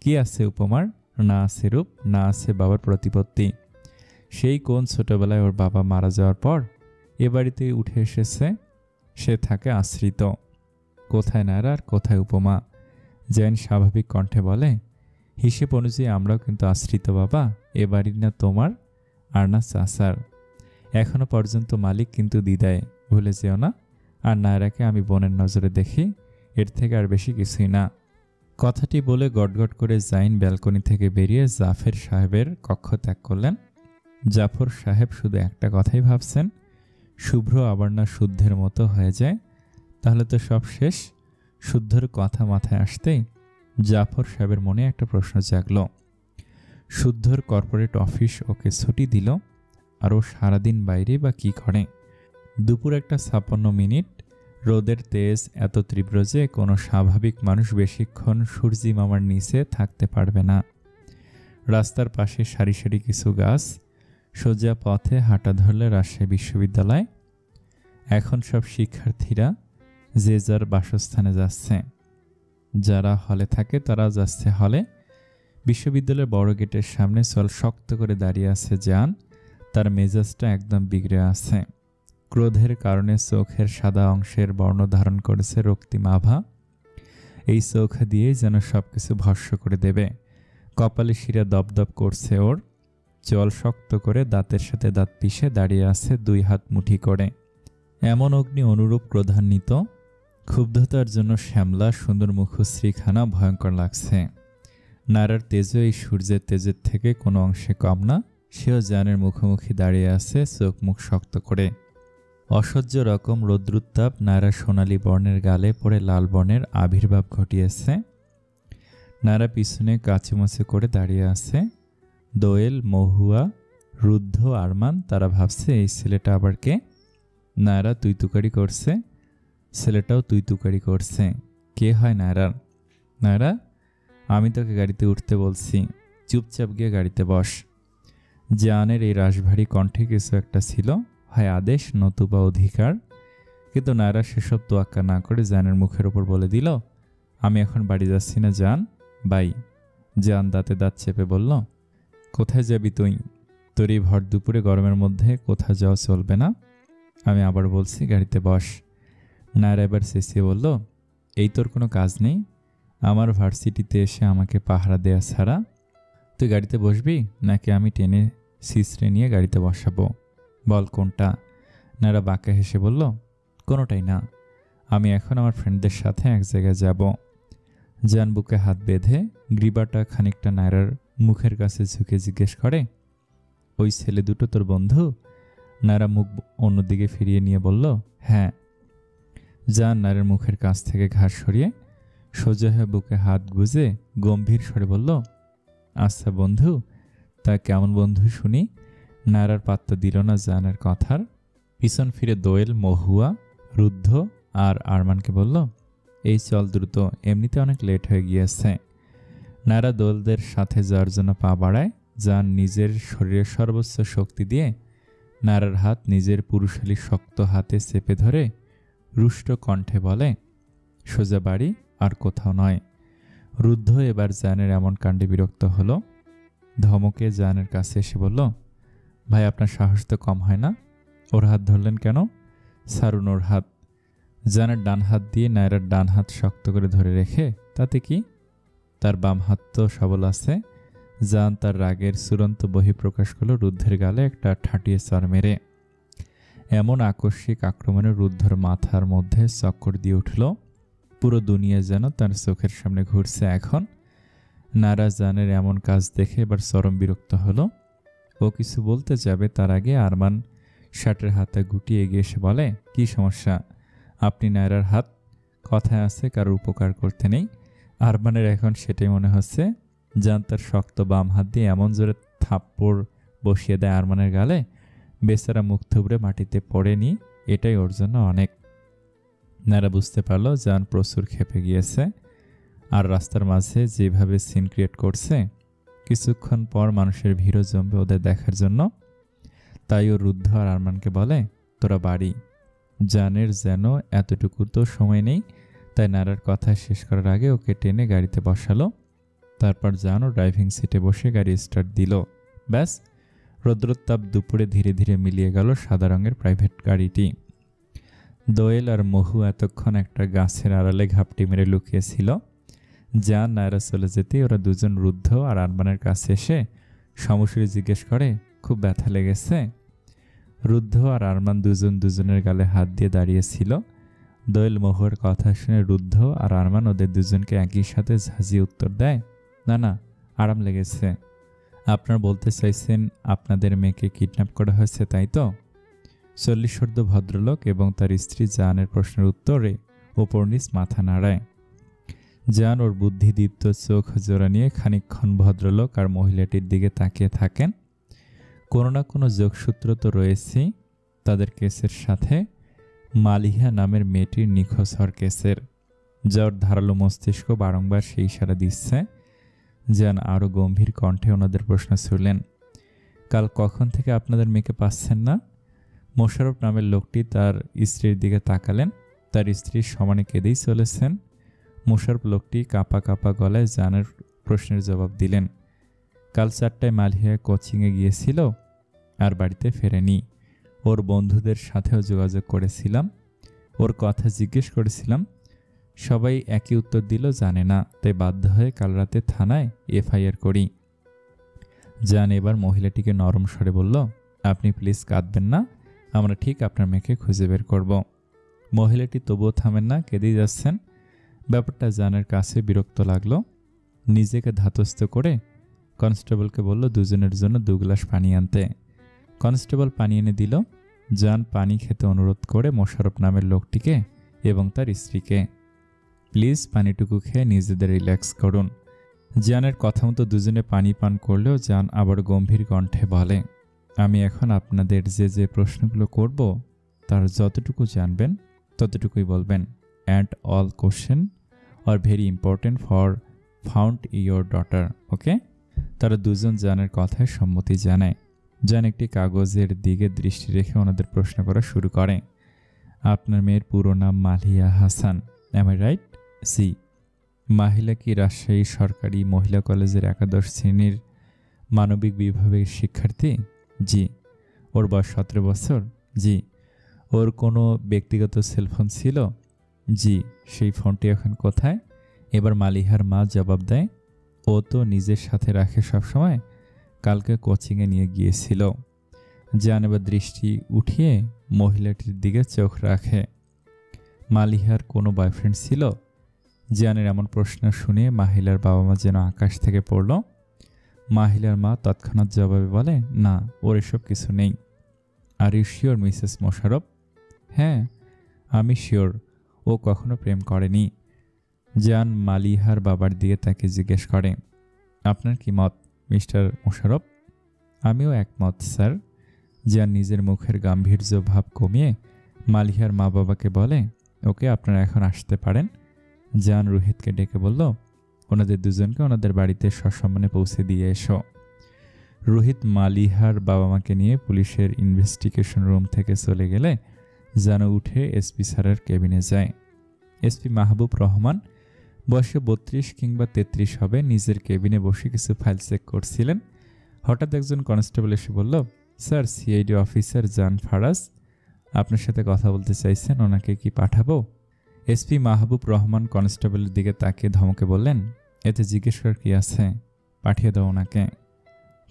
কি আছে উপমার? না আছে রূপ, না আছে বাবার প্রতিপত্তি। সেই কোন ছোটবেলায় ওর বাবা মারা যাওয়ার পর এ বাড়িতেই উঠে এসেছে। সে থাকে আশ্রিত। কোথায় নায়রা আর কোথায় উপমা? জায়ান স্বাভাবিক কণ্ঠে বলে, হিসেব অনুযায়ী আমরাও কিন্তু আশ্রিত বাবা, এ বাড়ি না তোমার আর না চাচার। এখনো পর্যন্ত মালিক কিন্তু দিদায়, ভুলে যেও না। আর নায়রাকে আমি বোনের নজরে দেখি, এর থেকে আর বেশি কিছুই না। কথাটি বলে গটগট করে জাইন ব্যালকনি থেকে বেরিয়ে জাফর সাহেবের কক্ষ ত্যাগ করলেন। জাফর সাহেব শুধু একটা কথাই ভাবছেন, শুভ্র আবার না শুদ্ধের মতো হয়ে যায়, তাহলে তো সব শেষ। শুদ্ধর কথা মাথায় আসতেই জাফর সাহেবের মনে একটা প্রশ্ন জাগল। শুদ্ধর কর্পোরেট অফিস ওকে ছুটি দিল, আর ও সারাদিন বাইরে বা কী করে? দুপুর 1:56, রোদের তেজ এত তীব্র যে কোনো স্বাভাবিক মানুষ বেশিক্ষণ সূর্যি মামার নিচে থাকতে পারবে না। রাস্তার পাশে সারি সারি কিছু গাছ, সোজা পথে হাঁটা ধরলে রাজশাহী বিশ্ববিদ্যালয়। এখন সব শিক্ষার্থীরা যে যার বাসস্থানে যাচ্ছে। যারা হলে থাকে তারা যাচ্ছে হলে। বিশ্ববিদ্যালয়ের বড় গেটের সামনে চল শক্ত করে দাঁড়িয়ে আছে জান, তার মেজাজটা একদম বিগড়ে আছে। ক্রোধের কারণে চোখের সাদা অংশের বর্ণ ধারণ করেছে রক্তিম আভা। এই চোখ দিয়েই যেন সবকিছু ভস্ম করে দেবে। কপালে শিরা দপদপ করছে ওর। চল শক্ত করে দাঁতের সাথে দাঁত পিষে দাঁড়িয়ে আছে 2 হাত মুঠি করে। এমন অগ্নি অনুরূপ ক্রোধান্বিত। ক্ষুব্ধতার জন্য শ্যামলা সুন্দর মুখশ্রীখানা ভয়ঙ্কর লাগছে। নারার তেজও এই সূর্যের তেজের থেকে কোনো অংশে কম না। সেও জানের মুখোমুখি দাঁড়িয়ে আছে, চোখ মুখ শক্ত করে। অসহ্য রকম রৌদ্রোত্তাপ নারা সোনালি বর্ণের গালে পড়ে লাল বর্ণের আবির্ভাব ঘটিয়েছে। নারা পিছনে কাচুমাচু করে দাঁড়িয়ে আছে। দোয়েল, মহুয়া, রুদ্ধ, আরমান তারা ভাবছে এই ছেলেটা আবার কে? নায়রা তুই তুকারি করছে, ছেলেটাও তুই তুকারি করছে। কে হয় নায়রার? নায়রা, আমি তোকে গাড়িতে উঠতে বলছি, চুপচাপ গিয়ে গাড়িতে বস। জানের এই রাশভারী কণ্ঠে কিছু একটা ছিল, হয় আদেশ নতুবা অধিকার। কিন্তু নায়রা সেসব তোয়াক্কা না করে জানের মুখের ওপর বলে দিল, আমি এখন বাড়ি যাচ্ছি না জান, বাই। জান দাঁতে দাঁত চেপে বলল, কোথায় যাবি তুই? তোর এই ভর দুপুরে গরমের মধ্যে কোথাও যাওয়া চলবে না। আমি আবার বলছি গাড়িতে বস। নায়রা এবার চেঁচিয়ে বলল, এই তোর কোনো কাজ নেই আমার ভার্সিটিতে এসে আমাকে পাহারা দেয়া ছাড়া? তুই গাড়িতে বসবি নাকি আমি টেনে সিসড়ে নিয়ে গাড়িতে বসাবো? বল কোনটা? নায়রা বাঁকা হেসে বলল, কোনোটাই না, আমি এখন আমার ফ্রেন্ডদের সাথে এক জায়গায় যাব। জান বুকে হাত বেঁধে গ্রীবাটা খানিকটা নায়রার মুখের কাছে ঝুঁকে জিজ্ঞেস করে, ওই ছেলে দুটো তোর বন্ধু? নায়রা মুখ অন্যদিকে ফিরিয়ে নিয়ে বলল, হ্যাঁ। জান নায়রার মুখের কাছ থেকে ঘাস সরিয়ে সোজা হয়ে বুকে হাত গুজে গম্ভীর স্বরে বলল, আচ্ছা বন্ধু, তা কেমন বন্ধু শুনি? নায়রার পাত্তা দিল না জানের কথার। পিছন ফিরে দোয়েল, মহুয়া, রুদ্ধ আর আরমানকে বলল, এই চল দ্রুত, এমনিতে অনেক লেট হয়ে গিয়েছে। নায়রা দোয়েলদের সাথে যাওয়ার জন্য পা বাড়ায়। জান নিজের শরীরের সর্বোচ্চ শক্তি দিয়ে নায়রার হাত নিজের পুরুষালী শক্ত হাতে চেপে ধরে রুষ্ট কণ্ঠে বলে, সোজা বাড়ি, আর কোথাও নয়। রুদ্ধ এবার জানের এমন কাণ্ডে বিরক্ত হলো। ধমকে জানের কাছে এসে বলল, ভাই আপনার সাহস তো কম হয় না? ওর হাত ধরলেন কেন? সারুন ওর হাত। জানের ডান হাত দিয়ে নায়রার ডান হাত শক্ত করে ধরে রেখে, তাতে কি? তার বাম হাত তো সবল আছে। জান তার রাগের চূড়ান্ত বহিঃপ্রকাশ করল রুদ্ধের গালে একটা ঠাটিয়ে চর মেরে। এমন আকস্মিক আক্রমণে রুদ্ধর মাথার মধ্যে চক্কর দিয়ে উঠল। পুরো দুনিয়া যেন তার চোখের সামনে ঘুরছে এখন। নায়রা জানের এমন কাজ দেখে এবার চরম বিরক্ত হলো। ও কিছু বলতে যাবে তার আগে আরমান শার্টের হাতে গুটিয়ে এগিয়ে এসে বলে, কি সমস্যা? আপনি নায়রার হাত, কথায় আছে কারোর উপকার করতে নেই। আরমানের এখন সেটাই মনে হচ্ছে। জান তার শক্ত বাম হাত দিয়ে এমন জোরে থাপ্পড় বসিয়ে দেয় আরমানের গালে, বেচারা মুখ থুবড়ে মাটিতে পড়েনি। এটাই ওর জন্য অনেক। নায়রা বুঝতে পারলো জান প্রচুর ক্ষেপে গিয়েছে, আর রাস্তার মাঝে যেভাবে সিন ক্রিয়েট করছে, কিছুক্ষণ পর মানুষের ভিড়ও জমবে ওদের দেখার জন্য। তাই ও রুদ্ধ আর আরমানকে বলে, তোরা বাড়ি। জানের যেন এতটুকু তো সময় নেই, তাই নায়রার কথা শেষ করার আগে ওকে টেনে গাড়িতে বসালো। তারপর জানও ড্রাইভিং সিটে বসে গাড়ি স্টার্ট দিল। ব্যাস, রৌদ্রোত্তাপ দুপুরে ধীরে ধীরে মিলিয়ে গেল সাদা রঙের প্রাইভেট গাড়িটি। দোয়েল আর মহু এতক্ষণ একটা গাছের আড়ালে ঘাপটি মেরে লুকিয়েছিল। জান নায়রা চলে যেতেই ওরা দুজন রুদ্ধ আর আরমানের কাছে এসে সমস্যায় জিজ্ঞেস করে, খুব ব্যথা লেগেছে? রুদ্ধ আর আরমান দুজন দুজনের গালে হাত দিয়ে দাঁড়িয়েছিল। দোয়েল মোহর কথা শুনে রুদ্ধ আর আরমান ওদের দুজনকে একই সাথে ঝাঁঝিয়ে উত্তর দেয়, না না, আরাম লেগেছে। আপনারা বলতে চাইছেন আপনাদের মেয়েকে কিডন্যাপ করা হয়েছে, তাই তো? 40 ভদ্রলোক এবং তার স্ত্রী জানের প্রশ্নের উত্তরে ওপর নিচ মাথা নাড়ায়। জান ওর বুদ্ধিদীপ্ত চোখ জোড়া নিয়ে খানিকক্ষণ ভদ্রলোক আর মহিলাটির দিকে তাকিয়ে থাকেন। কোনো না কোনো যোগসূত্র তো রয়েছেই তাদের কেসের সাথে, মালিহা নামের মেয়েটির নিখোঁজ হওয়ার কেসের। যার ধারালো মস্তিষ্ক বারংবার সেই ইশারা দিচ্ছে। জান আরও গম্ভীর কণ্ঠে ওনাদের প্রশ্ন ছুড়লেন, কাল কখন থেকে আপনাদের মেয়েকে পাচ্ছেন না? মোশাররফ নামের লোকটি তার স্ত্রীর দিকে তাকালেন। তার স্ত্রীর সমানে কেঁদেই চলেছেন। মোশাররফ লোকটি কাঁপা কাঁপা গলায় জানের প্রশ্নের জবাব দিলেন, কাল 4টায় মালিহা কোচিংয়ে গিয়েছিল আর বাড়িতে ফেরেনি। ওর বন্ধুদের সাথেও যোগাযোগ করেছিলাম, ওর কথা জিজ্ঞেস করেছিলাম, সবাই একই উত্তর দিল, জানে না। তাই বাধ্য হয়ে কাল রাতে থানায় এফআইআর করি। জান এবার মহিলাটিকে নরম স্বরে বলল, আপনি প্লিজ কাঁদবেন না, আমরা ঠিক আপনার মেয়েকে খুঁজে বের করব। মহিলাটি তবুও থামেন না, কেঁদেই যাচ্ছেন। ব্যাপারটা জানের কাছে বিরক্ত লাগলো। নিজেকে ধাতস্থ করে কনস্টেবলকে বলল দুজনের জন্য 2 গ্লাস পানি আনতে। কনস্টেবল পানি এনে দিল। জান পানি খেতে অনুরোধ করে মোশাররফ নামের লোকটিকে এবং তার স্ত্রীকে, প্লিজ পানিটুকু খেয়ে নিজেদের রিল্যাক্স করুন। জানের কথা মতো দুজনে পানি পান করলেও জান আবার গম্ভীর কণ্ঠে বলে, আমি এখন আপনাদের যে যে প্রশ্নগুলো করব তার যতটুকু জানবেন ততটুকুই বলবেন। And all question are very important for found your daughter, okay? তারা দুজন জানের কথায় সম্মতি জানায়। জান একটি কাগজের দিকে দৃষ্টি রেখে ওনাদের প্রশ্ন করা শুরু করে, আপনার মেয়ের পুরো নাম Maliha Hasan, am I right? জি। মাহিলা কি রাজশাহী সরকারি মহিলা কলেজের 11 শ্রেণীর মানবিক বিভাগের শিক্ষার্থী? জি। ওর বয়স 17 বছর? জি। ওর কোনো ব্যক্তিগত সেলফোন ছিল? জি। সেই ফোনটি এখন কোথায়? এবার মালিহার মা জবাব দেয়, ও তো নিজের সাথে রাখে সবসময়, কালকে কোচিংয়ে নিয়ে গিয়েছিল। জান এবার দৃষ্টি উঠিয়ে মহিলাটির দিকে চোখ রাখে। মালিহার কোনো বয়ফ্রেন্ড ছিল? জানের এমন প্রশ্ন শুনে মাহিলার বাবা মা যেন আকাশ থেকে পড়ল। মাহিলার মা তৎক্ষণাৎ জবাবে বলে, না, ওর এসব কিছু নেই। Are you sure Mrs Mosharraf? হ্যাঁ, আমি শিওর ও কখনো প্রেম করেনি। জান মালিহার বাবার দিকে তাকে জিজ্ঞেস করে, আপনার কি মত মিস্টার মোশাররফ? আমিও একমত স্যার। জান নিজের মুখের গাম্ভীর্য ভাব কমিয়ে মালিহার মা বাবাকে বলে, ওকে, আপনারা এখন আসতে পারেন। জান রোহিতকে ডেকে বলল, ওনাদের দুজনকে ওনাদের বাড়িতে সসম্মানে পৌঁছে দিয়ে এসো। রোহিত মালিহার বাবা মাকে নিয়ে পুলিশের ইনভেস্টিগেশন রুম থেকে চলে গেলে জান উঠে এসপি স্যারের কেবিনে যায়। এসপি মাহবুব রহমান বয়সে 32 কিংবা 33 হবে, নিজের কেবিনে বসে কিছু ফাইল চেক করছিলেন। হঠাৎ একজন কনস্টেবল এসে বলল, স্যার, সিআইডি অফিসার জান ফারাজ আপনার সাথে কথা বলতে চাইছেন, ওনাকে কি পাঠাবো? এসপি মাহবুব রহমান কনস্টেবলের দিকে তাকিয়ে ধমকে বললেন, এতে জিজ্ঞেস করার কি আছে, পাঠিয়ে দাও ওনাকে।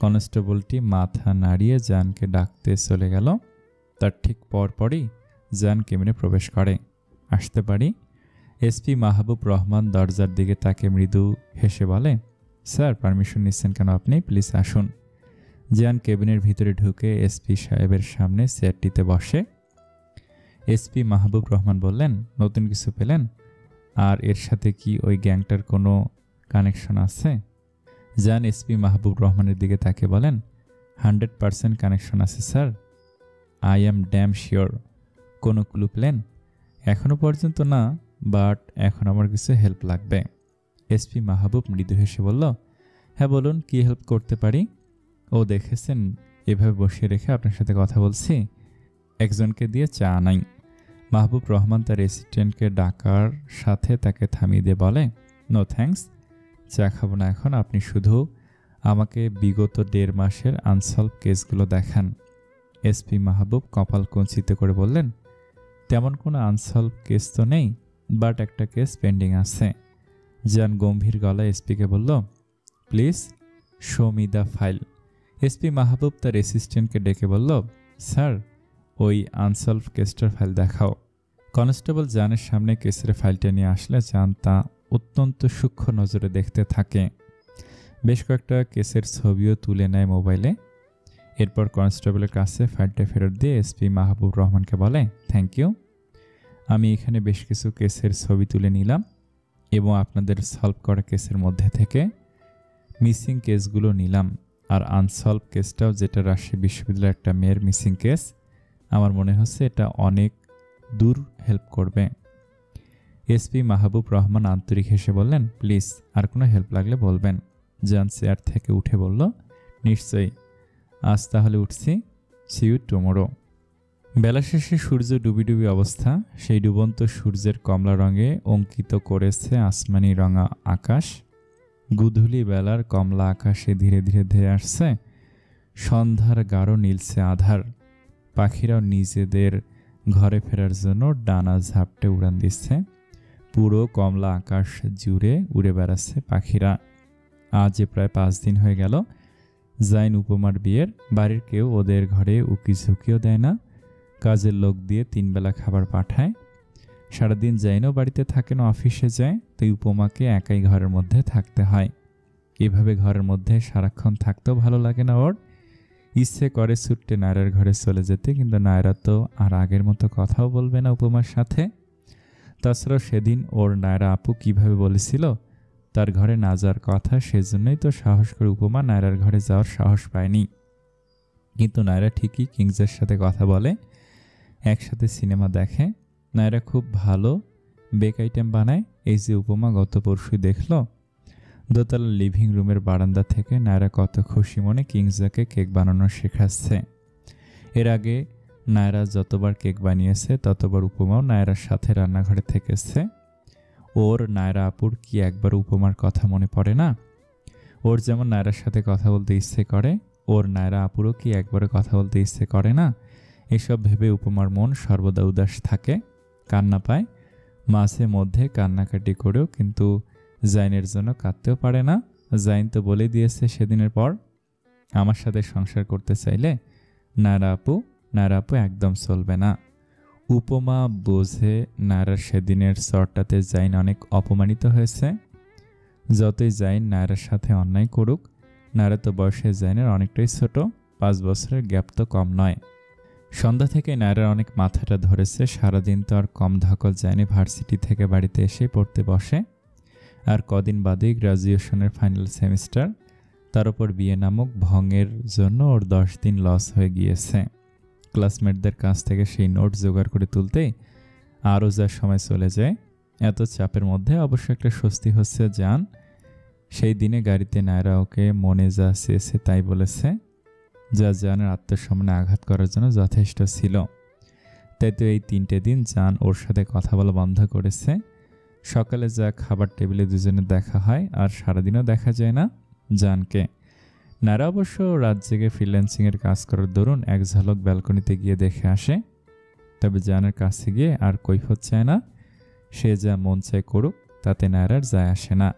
কনস্টেবলটি মাথা নাড়িয়ে জানকে ডাকতে চলে গেল। তার ঠিক পরপরই জান কেবিনে প্রবেশ করে। আসতে পারি? এসপি মাহবুব রহমান দরজার দিকে তাকে মৃদু হেসে বলে, স্যার, পারমিশন নিচ্ছেন কেন আপনি? প্লিজ আসুন। জান কেবিনের ভিতরে ঢুকে এসপি সাহেবের সামনে চেয়ারটিতে বসে। এসপি মাহবুব রহমান বললেন, নতুন কিছু পেলেন? আর এর সাথে কি ওই গ্যাংটার কোনো কানেকশন আছে? জান এসপি মাহবুব রহমানের দিকে তাকে বলেন, 100% কানেকশন আছে sir. I am damn sure. কোনো ক্লু পেলেন? এখনও পর্যন্ত না, বাট এখন আমার কিছু হেল্প লাগবে। এসপি মাহবুব মৃদু হেসে বলল, হ্যাঁ বলুন, কি হেল্প করতে পারি? ও দেখেছেন এভাবে বসিয়ে রেখে আপনার সাথে কথা বলছি, একজনকে দিয়ে চা আনাই। মাহবুব রহমান তার অ্যাসিস্ট্যান্টকে ডাকার সাথে তাকে থামিয়ে দিয়ে বলে, নো থ্যাঙ্কস, চা খাবো না এখন, আপনি শুধু আমাকে বিগত 1.5 মাসের আনসলভ কেসগুলো দেখান। এসপি মাহবুব কপাল কুঞ্চিত করে বললেন, তেমন কোনো আনসলভ কেস তো নেই, বাট একটা কেস পেন্ডিং আছে। জান গম্ভীর গলায় এসপিকে বলল, please show me the file. SP Mahbub তার অ্যাসিস্ট্যান্টকে ডেকে বলল, স্যার ওই আনসলভ কেসটার ফাইল দেখাও। কনস্টেবল জানের সামনে কেসের ফাইলটা নিয়ে আসলে জান তা অত্যন্ত সূক্ষ্ম নজরে দেখতে থাকে। বেশ কয়েকটা কেসের ছবিও তুলে নেয় মোবাইলে। এরপর কনস্টেবলের কাছে ফাইলটা ফেরত দিয়ে এসপি মাহবুব রহমানকে বলে, থ্যাংক ইউ, আমি এখানে বেশ কিছু কেসের ছবি তুলে নিলাম এবং আপনাদের সলভ করা কেসের মধ্যে থেকে মিসিং কেসগুলো নিলাম। আর আনসলভ কেসটাও, যেটা রাজশাহী বিশ্ববিদ্যালয়ের একটা মেয়ের মিসিং কেস, আমার মনে হচ্ছে এটা অনেক দূর হেল্প করবে। এসপি মাহবুব রহমান আন্তরিক হেসে বললেন, প্লিজ আর কোনো হেল্প লাগলে বলবেন। জান চেয়ার থেকে উঠে বলল, নিশ্চয়ই, আজ তাহলে উঠছি, সি ইউ টুমোরো। বেলা শেষে সূর্য ডুবি ডুবি অবস্থা। সেই ডুবন্ত সূর্যের কমলা রঙে অঙ্কিত করেছে আসমানি রঙা আকাশ। গুধূলি বেলার কমলা আকাশে ধীরে ধীরে ধেয়ে আসছে সন্ধ্যার গাঢ় নীলসে আধার। পাখিরাও নিজেদের ঘরে ফেরার জন্য ডানা ঝাপটে উড়ান দিচ্ছে। পুরো কমলা আকাশ জুড়ে উড়ে বেড়াচ্ছে পাখিরা। আজ প্রায় 5 দিন হয়ে গেল জাইন উপমার বিয়ের। বাড়ির কেউ ওদের ঘরে উকি ঝুঁকিও দেয় না। কাজের লোক দিয়ে 3 বেলা খাবার পাঠায়। সারাদিন জাইনও বাড়িতে থাকে না, অফিসে যায়, তাই উপমাকে একাই ঘরের মধ্যে থাকতে হয়। এভাবে ঘরের মধ্যে সারাক্ষণ থাকতেও ভালো লাগে না ওর। ইচ্ছে করে ছুট্টে নায়রার ঘরে চলে যেতে, কিন্তু নায়রা তো আর আগের মতো কথাও বলবে না উপমার সাথে। তাছাড়াও সেদিন ওর নায়রা আপু কিভাবে বলেছিল তার ঘরে না যাওয়ার কথা, সেজন্যই তো সাহস করে উপমা নায়রার ঘরে যাওয়ার সাহস পায়নি। কিন্তু নায়রা ঠিকই কিংসের সাথে কথা বলে, একসাথে সিনেমা দেখে। নায়রা খুব ভালো বেক আইটেম বানায়। এই যে উপমা গত পরশুই দেখল দোতলা লিভিং রুমের বারান্দা থেকে নায়রা কত খুশি মনে কিংজাকে কেক বানানো শেখাচ্ছে। এর আগে নায়রা যতবার কেক বানিয়েছে ততবার উপমাও নায়রার সাথে রান্নাঘরে থেকেছে। ওর নায়রা আপুর কি একবার উপমার কথা মনে পড়ে না? ওর যেমন নায়রার সাথে কথা বলতে ইচ্ছে করে, ওর নায়রা আপুরও কি একবারও কথা বলতে ইচ্ছে করে না? এসব ভেবে উপমার মন সর্বদা উদাস থাকে, কান্না পায়। মাঝে মধ্যে কান্নাকাটি করেও কিন্তু জাইনের জন্য কাঁদতেও পারে না। জাইন তো বলে দিয়েছে সেদিনের পর, আমার সাথে সংসার করতে চাইলে নায়রা আপু একদম চলবে না। উপমা বোঝে নায়রার সেদিনের চরটাতে জাইন অনেক অপমানিত হয়েছে। যতই জাইন নায়রার সাথে অন্যায় করুক, নায়রা তো বয়সে জাইনের অনেকটাই ছোট, 5 বছরের গ্যাপ তো কম নয়। সন্ধ্যা থেকে নায়রার অনেক মাথাটা ধরেছে। সারাদিন তো আর কম ধকল যায়নি। ভার্সিটি থেকে বাড়িতে এসে পড়তে বসে। আর কদিন বাদেই গ্রাজুয়েশনের ফাইনাল সেমিস্টার, তার উপর বিয়ে নামক ভঙের জন্য ওর 10 দিন লস হয়ে গিয়েছে। ক্লাসমেটদের কাছ থেকে সেই নোট জোগাড় করে তুলতেই আরও যা সময় চলে যায়। এত চাপের মধ্যে অবশ্য একটা স্বস্তি হচ্ছে জান সেই দিনে গাড়িতে নায়রা ওকে মনে যা চেয়েছে তাই বলেছে, যা জানের আত্মসম্মানে আঘাত করার জন্য যথেষ্ট ছিল। তাই তো এই 3টে দিন জান ওর সাথে কথা বলা বন্ধ করেছে। সকালে যা খাবার টেবিলে দুজনে দেখা হয়, আর সারাদিনও দেখা যায় না জানকে। নায়রা অবশ্য রাত জেগে ফ্রিল্যান্সিংয়ের কাজ করার দরুন এক ঝলক ব্যালকনিতে গিয়ে দেখে আসে। তবে জানের কাছে গিয়ে আর কৈফত চায় না। সে যা মন চায় করুক, তাতে নায়রার যায় আসে না।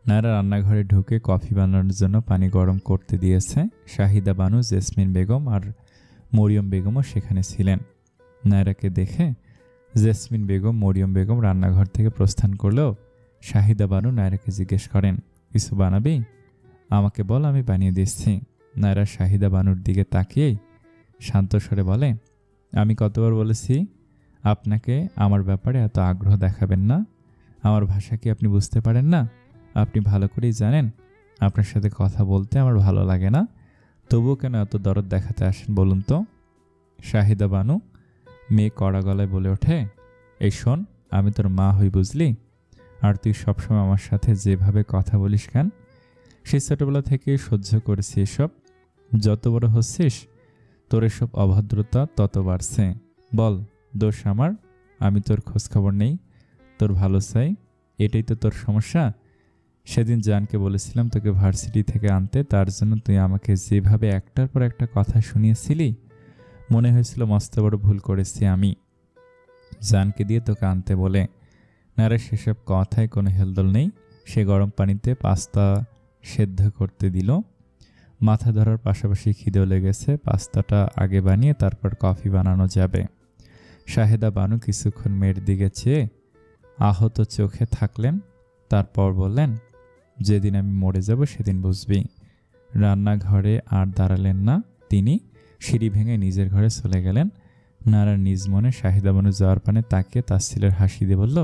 নায়রা রান্নাঘরে ঢুকে কফি বানানোর জন্য পানি গরম করতে দিয়েছে। শাহিদা বানু, জেসমিন বেগম আর মরিয়ম বেগমও সেখানে ছিলেন। নায়রাকে দেখে জেসমিন বেগম, মরিয়ম বেগম রান্নাঘর থেকে প্রস্থান করলেও শাহিদা বানু নায়রাকে জিজ্ঞেস করেন, কিছু বানাবি? আমাকে বল, আমি বানিয়ে দিচ্ছি। নায়রা শাহিদা বানুর দিকে তাকিয়েই শান্ত স্বরে বলে, আমি কতবার বলেছি আপনাকে আমার ব্যাপারে এত আগ্রহ দেখাবেন না? আমার ভাষা কি আপনি বুঝতে পারেন না? আপনি ভালো করেই জানেন আপনার সাথে কথা বলতে আমার ভালো লাগে না, তবুও কেন এত দরদ দেখাতে আসেন বলুন তো? শাহিদা বানু মেয়ে কড়া গলায় বলে ওঠে, এই শোন, আমি তোর মা হই বুঝলি, আর তুই সবসময় আমার সাথে যেভাবে কথা বলিস কেন, সেই ছোটবেলা থেকে সহ্য করেছি এসব। যত বড় হচ্ছিস তোর এসব অভদ্রতা তত বাড়ছে। বল, দোষ আমার? আমি তোর খোঁজখবর নেই, তোর ভালো চাই, এটাই তো তোর সমস্যা। সেদিন জানকে বলেছিলাম তোকে ভার্সিটি থেকে আনতে, তার জন্য তুই আমাকে যেভাবে একটার পর একটা কথা শুনিয়েছিলি, মনে হয়েছিল মস্ত বড় ভুল করেছি আমি জানকে দিয়ে তোকে আনতে বলে। নারে সেসব কথায় কোনো হেলদোল নেই। সে গরম পানিতে পাস্তা সেদ্ধ করতে দিল। মাথা ধরার পাশাপাশি খিদেও লেগেছে। পাস্তাটা আগে বানিয়ে তারপর কফি বানানো যাবে। শাহেদা বানু কিছুক্ষণ মেয়ের দিকে চেয়ে আহত চোখে থাকলেন। তারপর বললেন, যেদিন আমি মরে যাব সেদিন বুঝবি। রান্নাঘরে আর দাঁড়ালেন না তিনি, সিঁড়ি ভেঙে নিজের ঘরে চলে গেলেন। নারা নিজ মনে শাহিদা বানু যাওয়ার পানে তাকিয়ে তাচ্ছিলের হাসি দিয়ে বলল,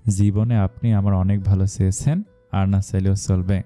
জীবনে আপনি আমার অনেক ভালো চেয়েছেন, আর না চাইলেও চলবে।